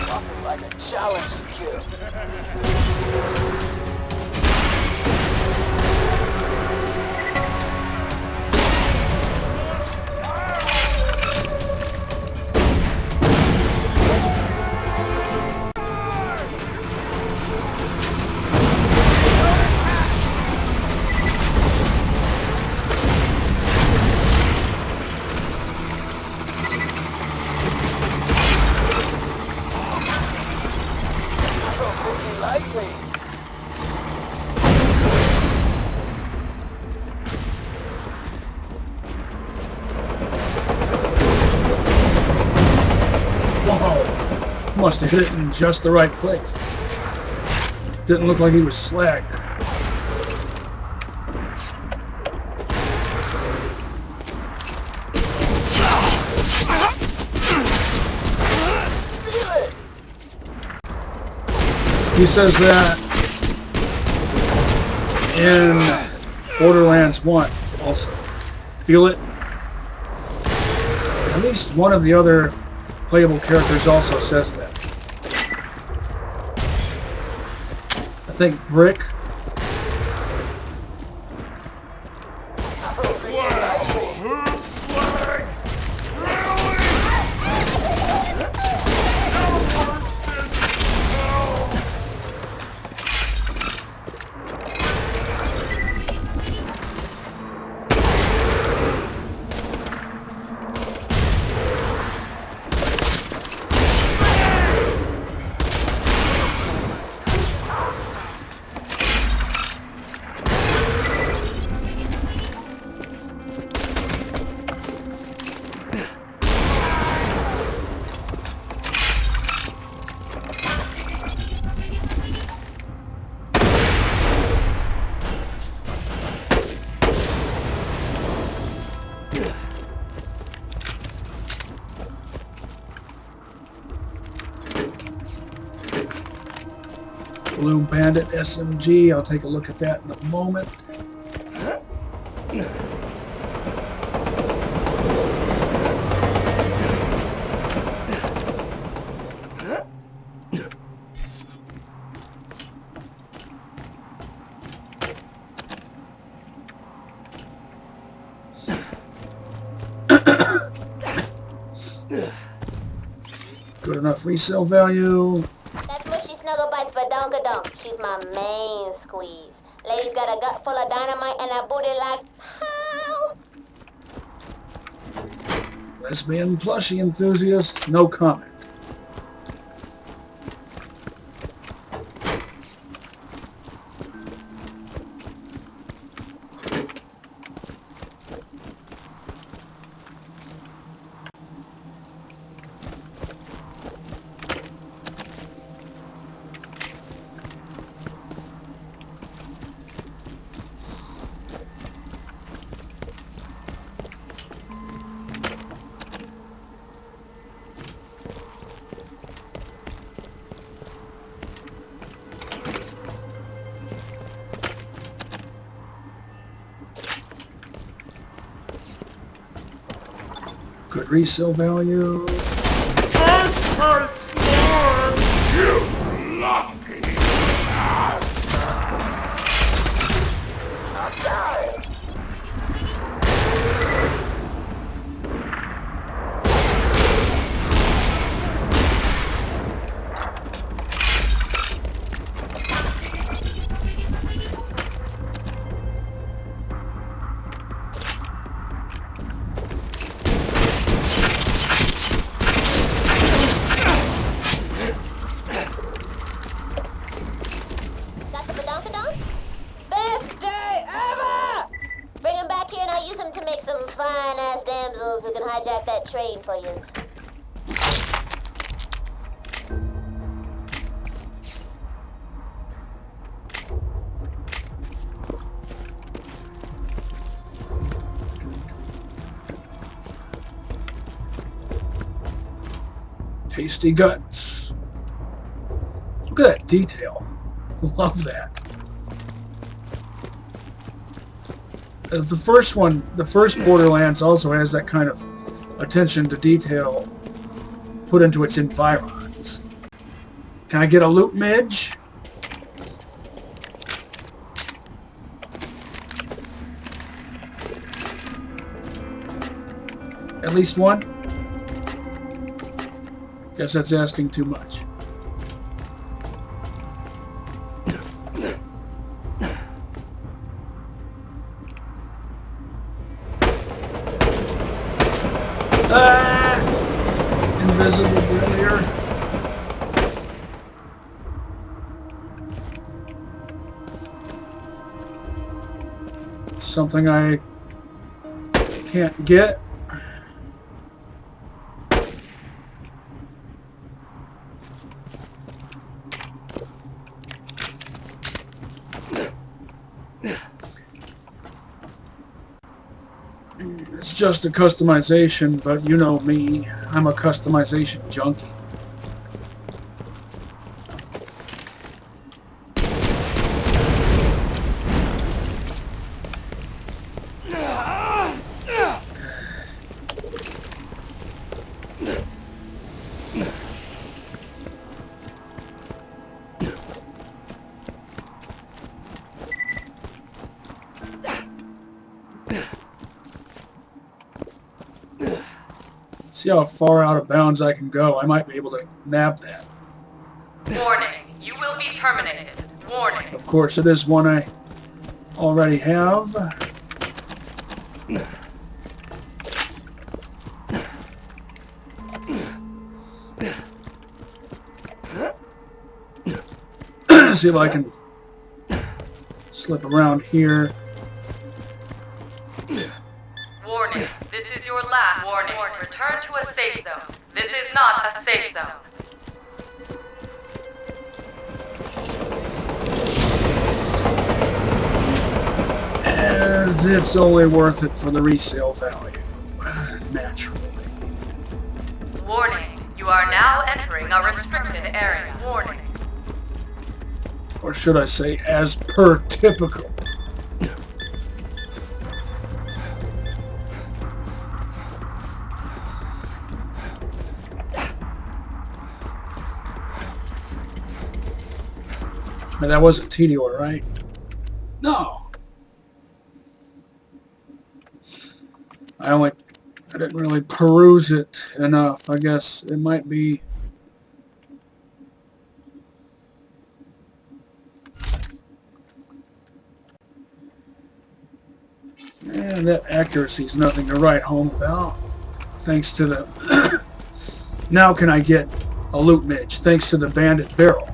Nothing like a challenging kill.
Must have hit it in just the right place. Didn't look like he was slagged. He says that in Borderlands 1 also. Feel it? At least one of the other playable characters also says that. I think Brick. Blue Bandit SMG. I'll take a look at that in a moment. Good enough resale value.
That's Mushy Snuggle Bites Badonkadonk. She's my main squeeze. Lady's got a gut full of dynamite and a booty like pow.
Lesbian plushie enthusiast, no comment. Good resale value.
Got the badonkadonks? Best day ever! Bring them back here and I'll use them to make some fine-ass damsels who can hijack that train for yous.
Tasty guts. Look at that detail. Love that. The first one, the first Borderlands also has that kind of attention to detail put into its environs. Can I get a loot midge? At least one? Guess that's asking too much. Invisible barrier. Something I can't get. It's just a customization, but you know me, I'm a customization junkie. See how far out of bounds I can go. I might be able to nab that.
Warning, you will be terminated. Warning.
Of course, it is one I already have. See if I can slip around here.
Warning, this is your last warning. Return to a safe zone. This is not a safe zone.
As it's only worth it for the resale value. Naturally.
Warning, you are now entering a restricted area. Warning.
Or should I say, as per typical. And that wasn't Tedior, right? No. I didn't really peruse it enough. I guess it might be. And that accuracy is nothing to write home about. Thanks to the... Now can I get a loot midge? Thanks to the bandit barrel.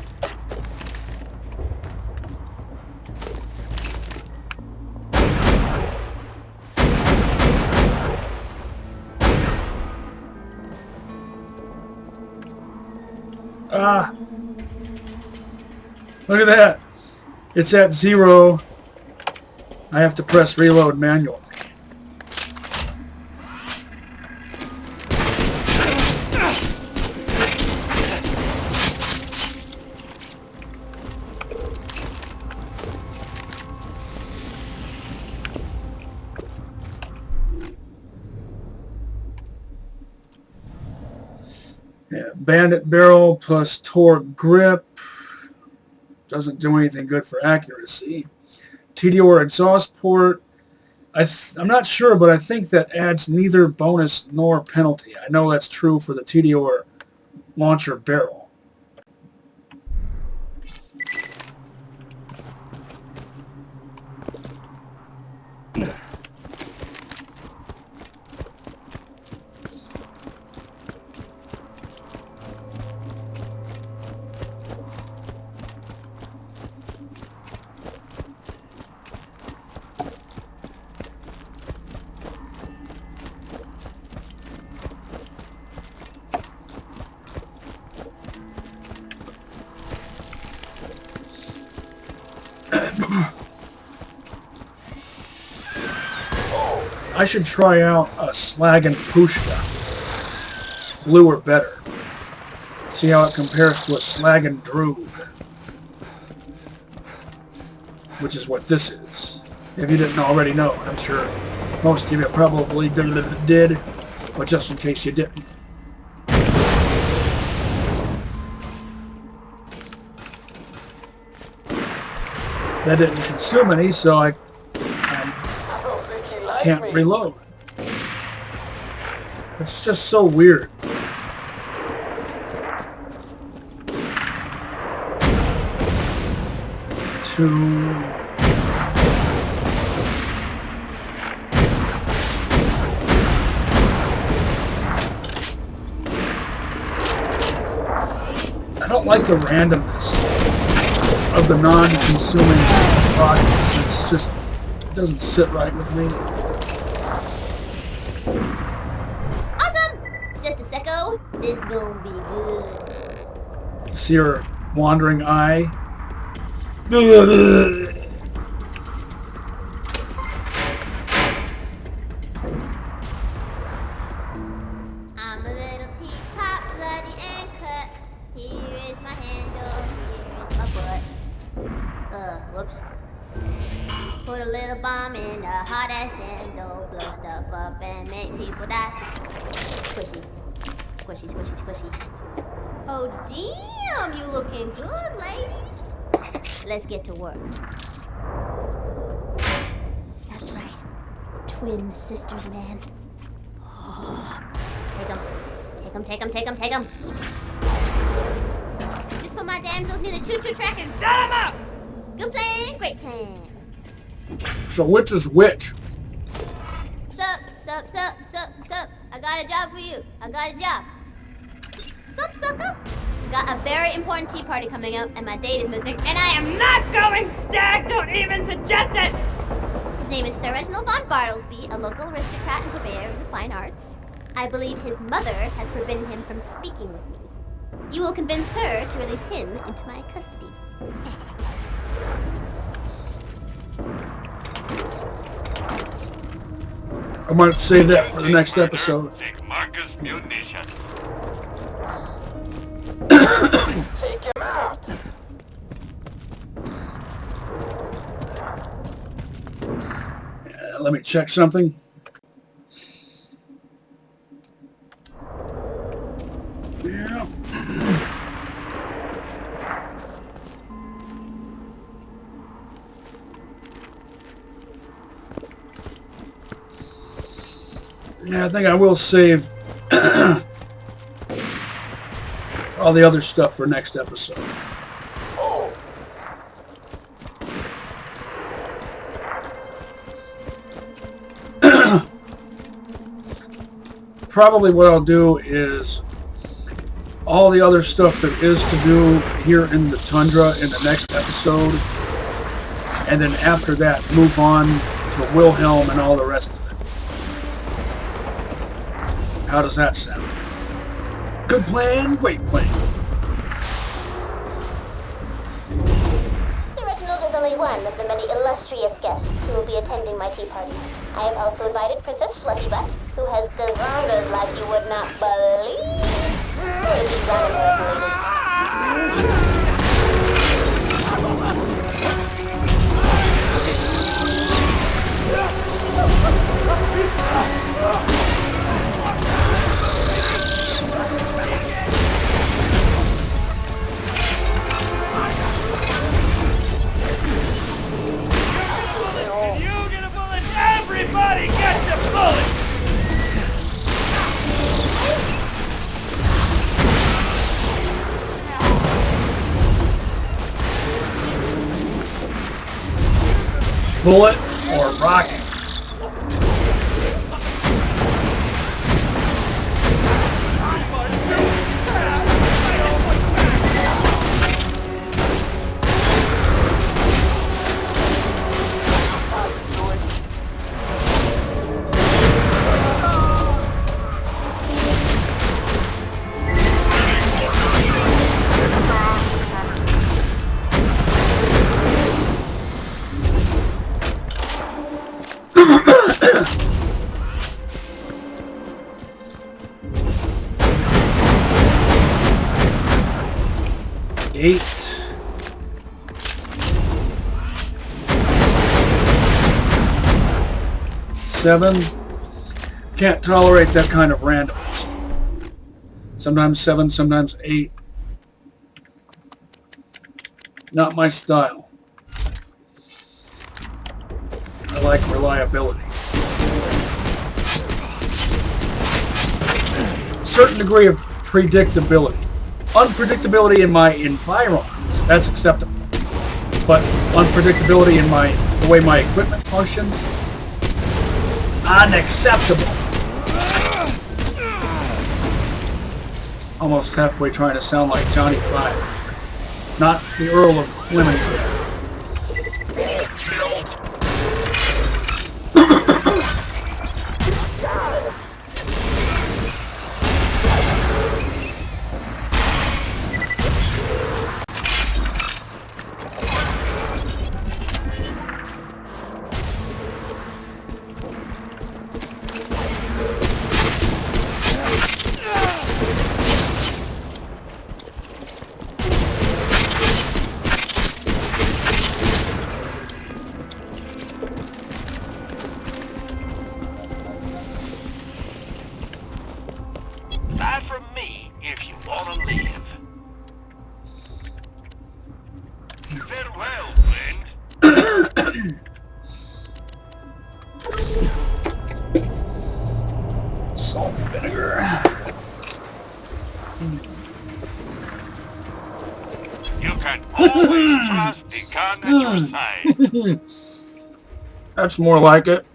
Ah! Look at that! It's at 0. I have to press reload manually. Yeah, bandit barrel plus torque grip. Doesn't do anything good for accuracy. TDOR exhaust port. I'm not sure, but I think that adds neither bonus nor penalty. I know that's true for the TDOR launcher barrel. I should try out a Slag and Pushka. Blue or better. See how it compares to a Slag and Droog. Which is what this is. If you didn't already know. I'm sure most of you probably did. But just in case you didn't. That didn't consume any, so I can't reload. It's just so weird. I don't like the randomness of the non-consuming projects. It's just, it doesn't sit right with me.
Awesome! Just a secco. This gonna be good.
See your wandering eye?
I'm a little teapot, bloody and cut. Here is my handle, here is my butt. Whoops. Put a little bomb in a hot-ass benzo, blow stuff up and make people die. Squishy. Squishy, squishy, squishy. Oh, damn, you looking good, ladies. Let's get to work. That's right. Twin sisters, man. Oh. Take them. Take them, take them, take them, take them. Just put my damsels near the choo-choo track and set them up! Good plan, great plan.
So which is which?
Sup, sup, sup, sup, sup. I got a job for you. I got a job. Sup, sucker? Got a very important tea party coming up, and my date is missing, and I am not going stag! Don't even suggest it! His name is Sir Reginald von Bartlesby, a local aristocrat and purveyor of the fine arts. I believe his mother has forbidden him from speaking with me. You will convince her to release him into my custody.
I might save that for the next episode.
Take Marcus munitions.
Take him out!
Let me check something. Yeah. Yeah, I think I will save all the other stuff for next episode.
Oh!
Probably what I'll do is all the other stuff there is to do here in the Tundra in the next episode, and then after that move on to Wilhelm and all the rest of it. How does that sound? Good plan, great plan.
Sir Reginald is only one of the many illustrious guests who will be attending my tea party. I have also invited Princess Fluffybutt, who has gazongas like you would not believe. We'll be running with ladies.
bullet or rocket. Eight. 7. Can't tolerate that kind of randomness. Sometimes 7, sometimes 8. Not my style. I like reliability. Certain degree of predictability. Unpredictability in my environment, that's acceptable. But unpredictability in the way my equipment functions, unacceptable. Almost halfway trying to sound like Johnny Five, not the Earl of Lemonade.
That from me, if you want to live. Farewell, friend.
Salt and vinegar.
You can always trust the gun at your side.
That's more like it.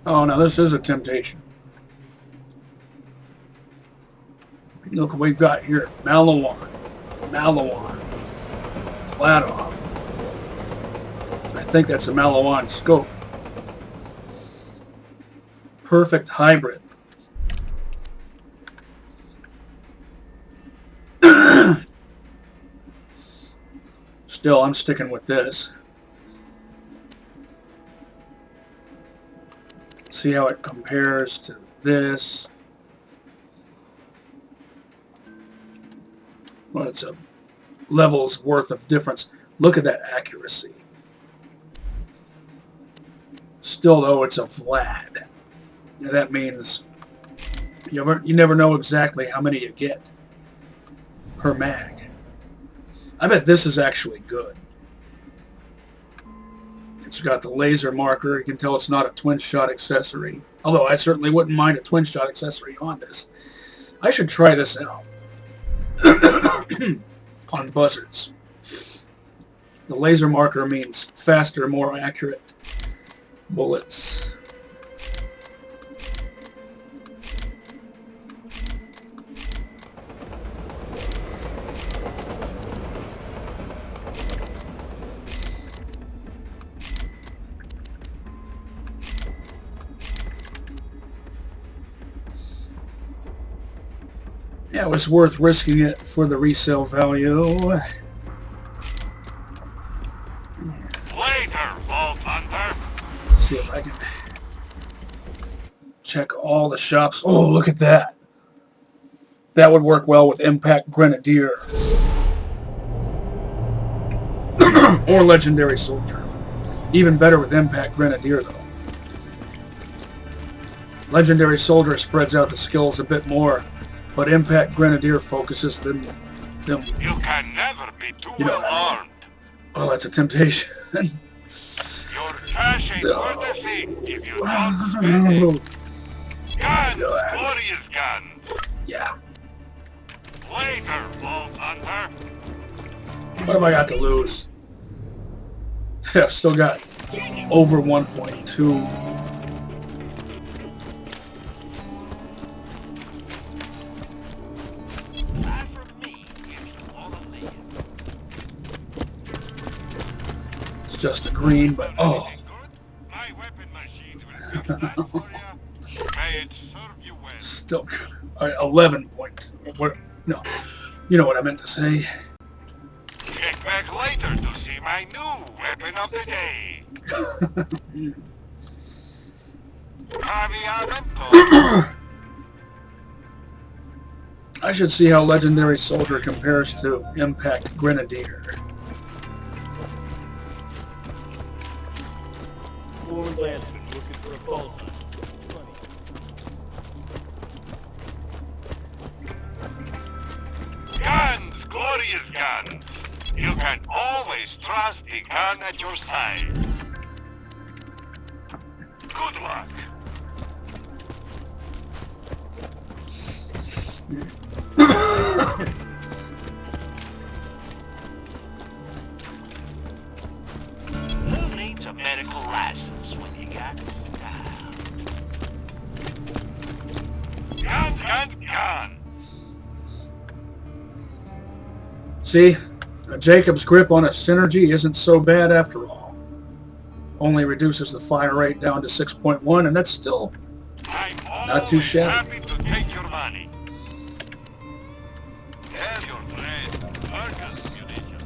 Oh, now this is a temptation. Look what we've got here. Malawan. Flat-off. I think that's a Malawan scope. Perfect hybrid. Still, I'm sticking with this. See how it compares to this. Well, it's a level's worth of difference. Look at that accuracy. Still, though, it's a Vlad. Now, that means you never know exactly how many you get per mag. I bet this is actually good. It's got the laser marker. You can tell it's not a twin shot accessory. Although I certainly wouldn't mind a twin shot accessory on this. I should try this out. On buzzards. The laser marker means faster, more accurate bullets. Yeah, it was worth risking it for the resale value.
Later, Vault Hunter.
Let's see if I can check all the shops. Oh, look at that. That would work well with Impact Grenadier. Or Legendary Soldier. Even better with Impact Grenadier, though. Legendary Soldier spreads out the skills a bit more, but Impact Grenadier focuses them.
You can never be too well armed.
Oh, that's a temptation.
Your cash ain't worth a thing if you don't spend it. Guns, glorious guns.
Yeah.
Later, Vault Hunter.
What have I got to lose? Yeah, I've still got over 1.2. It's just a green, but oh. Still, 11.2. What? No, you know what I meant to say.
Check back later to see my new weapon of the day.
I should see how Legendary Soldier compares to Impact Grenadier.
More landsmen looking for a bolt.
Guns, glorious guns. You can always trust a gun at your side. Good luck. Who needs a medical license when you got style? Guns, guns, guns.
See, a Jacob's grip on a synergy isn't so bad after all. Only reduces the fire rate down to 6.1, and that's still not too shabby.
Happy to take your money. Tell your friend, Argus Munition.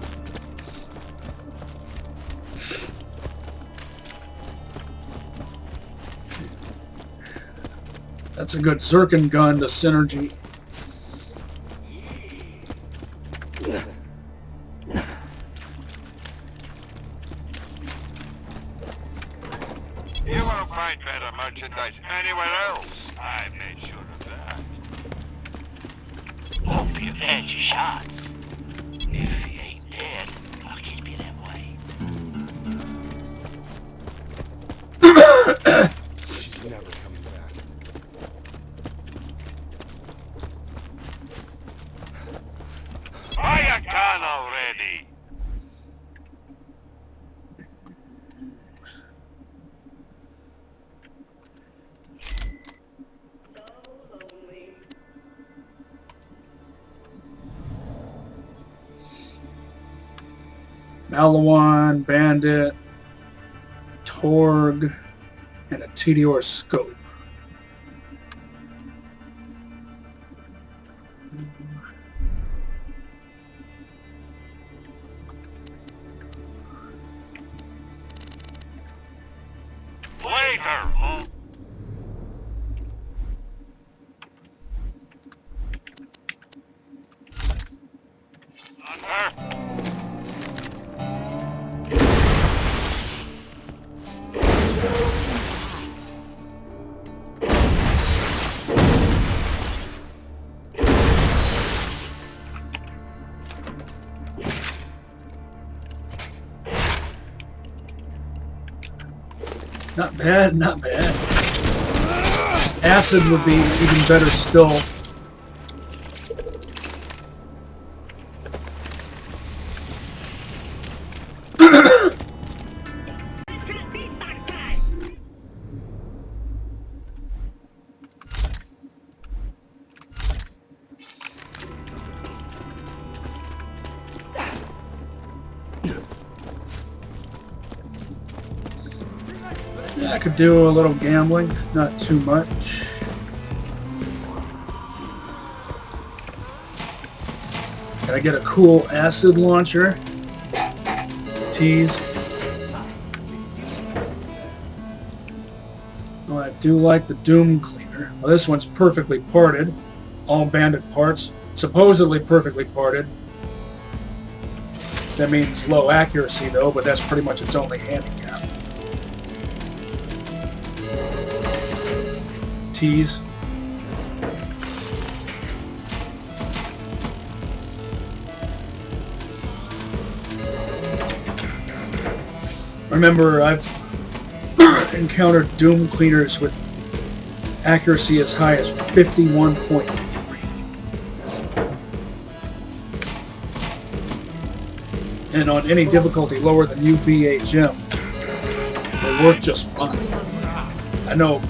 That's a good Zircon gun to synergy.
You won't find better merchandise anywhere else. I made sure of that. Hope you've had your shots. If he ain't dead, I'll keep you that way.
She's never coming back.
Buy a gun already.
Malawan, Bandit, Torg, and a TDR scope.
Later, huh?
Not bad, not bad. Acid would be even better still. Yeah, I could do a little gambling, not too much. Can I get a cool acid launcher? Tease. Oh, I do like the Doom Cleaner. Well, this one's perfectly parted. All bandit parts. Supposedly perfectly parted. That means low accuracy though, but that's pretty much its only handicap. Tease. Remember, I've encountered Doom Cleaners with accuracy as high as 51.3. and on any difficulty lower than UVHM, they work just fine. I know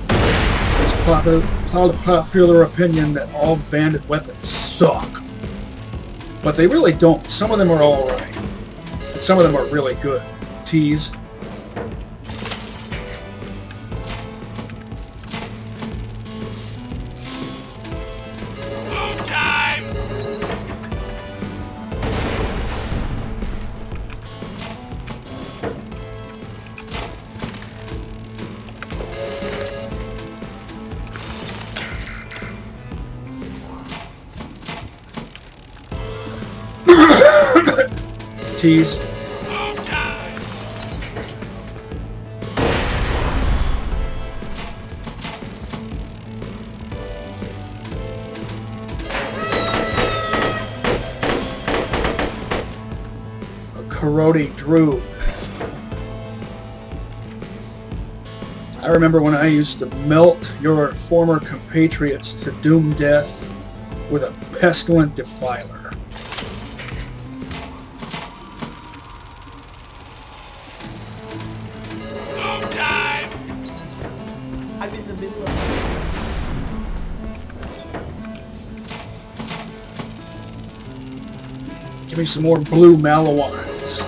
it's popular opinion that all bandit weapons suck, but they really don't. Some of them are alright, and some of them are really good. Tease. Tease. Karate Drew. I remember when I used to melt your former compatriots to doom death with a pestilent defiler.
I'm in the middle of...
Give me some more blue Malawines.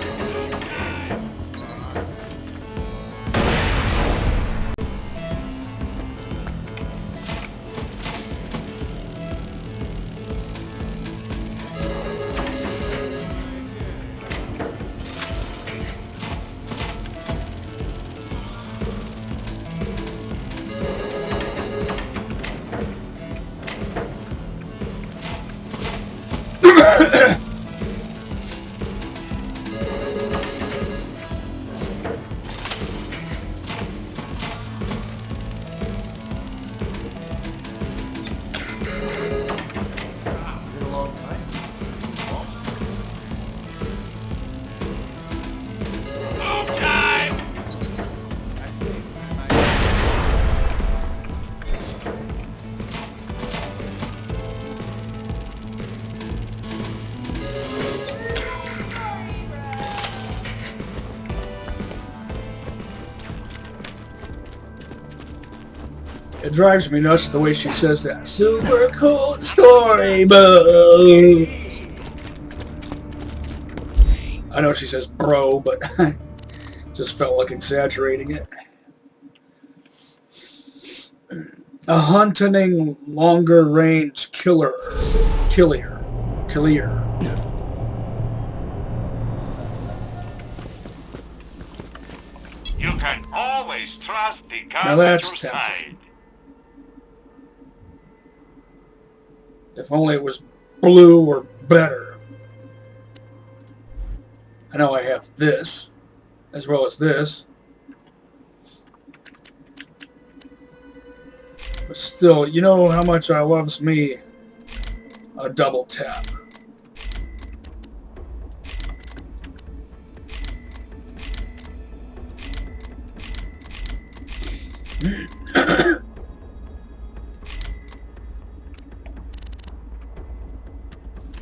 It drives me nuts the way she says that. Super cool story, bro. I know she says bro, but I just felt like exaggerating it. A hunting longer range killer.
You can always trust the gun
Now
at
that's
your
tempting.
side.
If only it was blue or better. I know I have this, as well as this. But still, you know how much I loves me a double tap.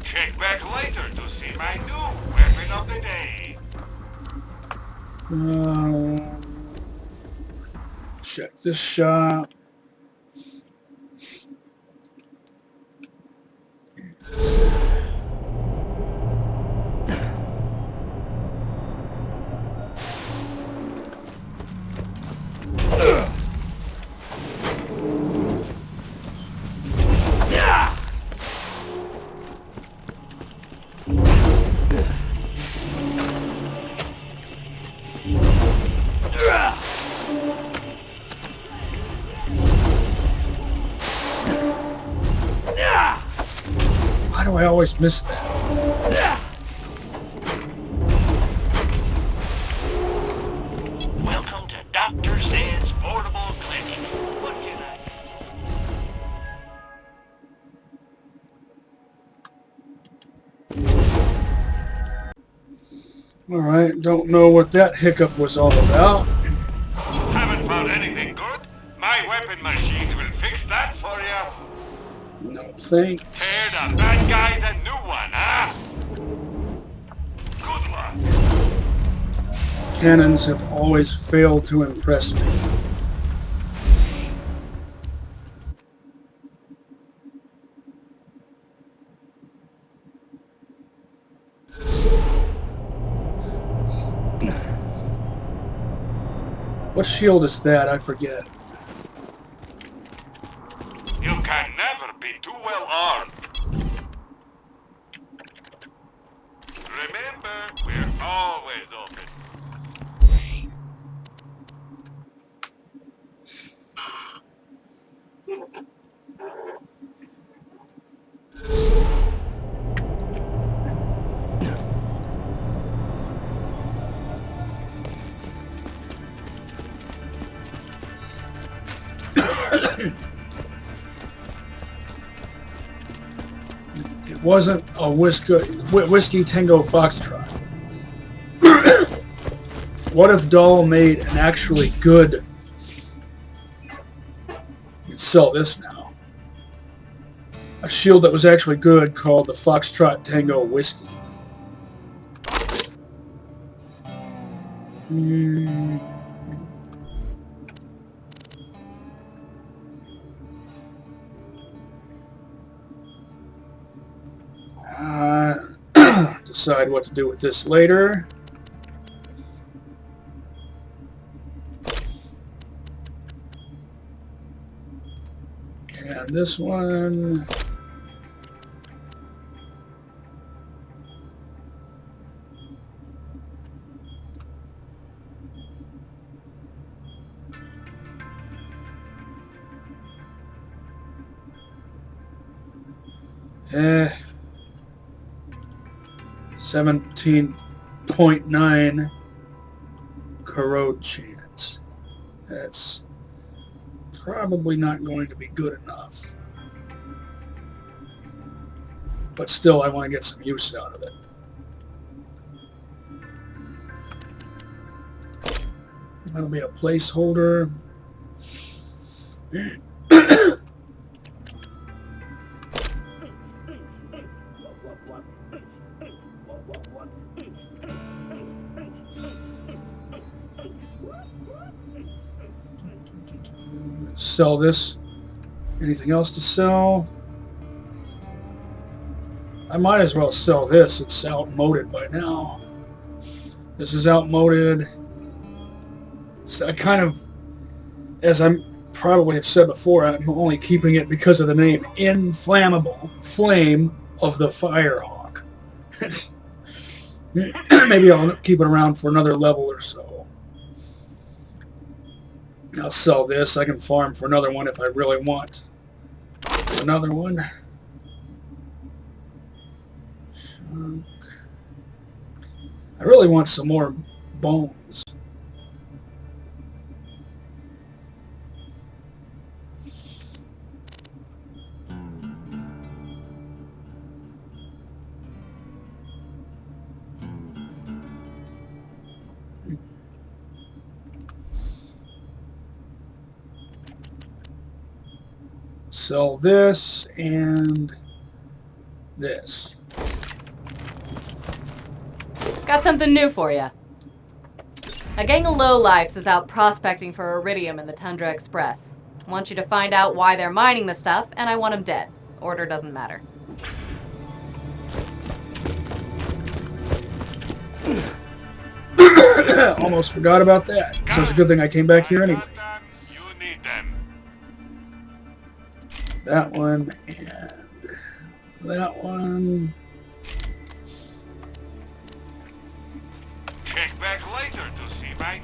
Check back later to see my new weapon of the day.
Check this shop. Why do I always miss that?
Welcome to Dr. Zed's Portable Clinic. What can I...
Alright, don't know what that hiccup was all about.
Haven't found anything good? My weapon machines will fix that for you.
No thanks.
Tear the bad guys a new one, huh? Good luck.
Cannons have always failed to impress me. What shield is that? I forget.
You can never be too well armed. Remember, we're always open.
It wasn't a Whiskey Tango Foxtrot. What if Dahl made an actually good... You can sell this now. A shield that was actually good called the Foxtrot Tango Whiskey. Decide what to do with this later. And this one... Eh... 17.9 corrode chance. That's probably not going to be good enough. But still, I want to get some use out of it. That'll be a placeholder. Sell this. Anything else to sell? I might as well sell this. It's outmoded by now. This is outmoded. So I kind of, as I probably have said before, I'm only keeping it because of the name Inflammable Flame of the Firehawk. Maybe I'll keep it around for another level or so. I'll sell this. I can farm for another one if I really want another one. Chunk. I really want some more bones. Sell this and this.
Got something new for you. A gang of lowlifes is out prospecting for iridium in the Tundra Express. I want you to find out why they're mining the stuff, and I want them dead. Order doesn't matter.
Almost forgot about that. So it's a good thing I came back here anyway.
You need them.
That one and that one.
Check back later to see my...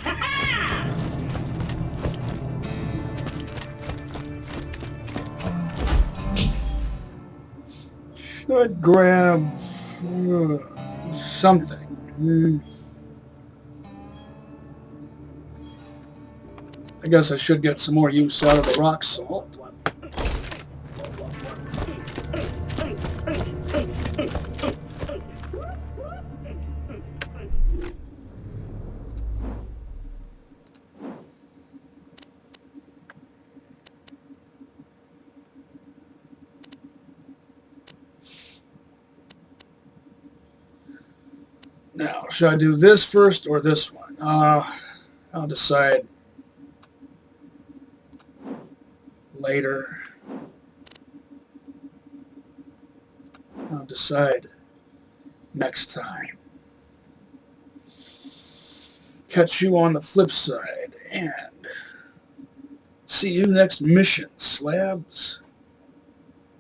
Should grab something. I guess I should get some more use out of the rock salt. Now, should I do this first or this one? I'll decide later. I'll decide next time. Catch you on the flip side, and see you next mission, slabs.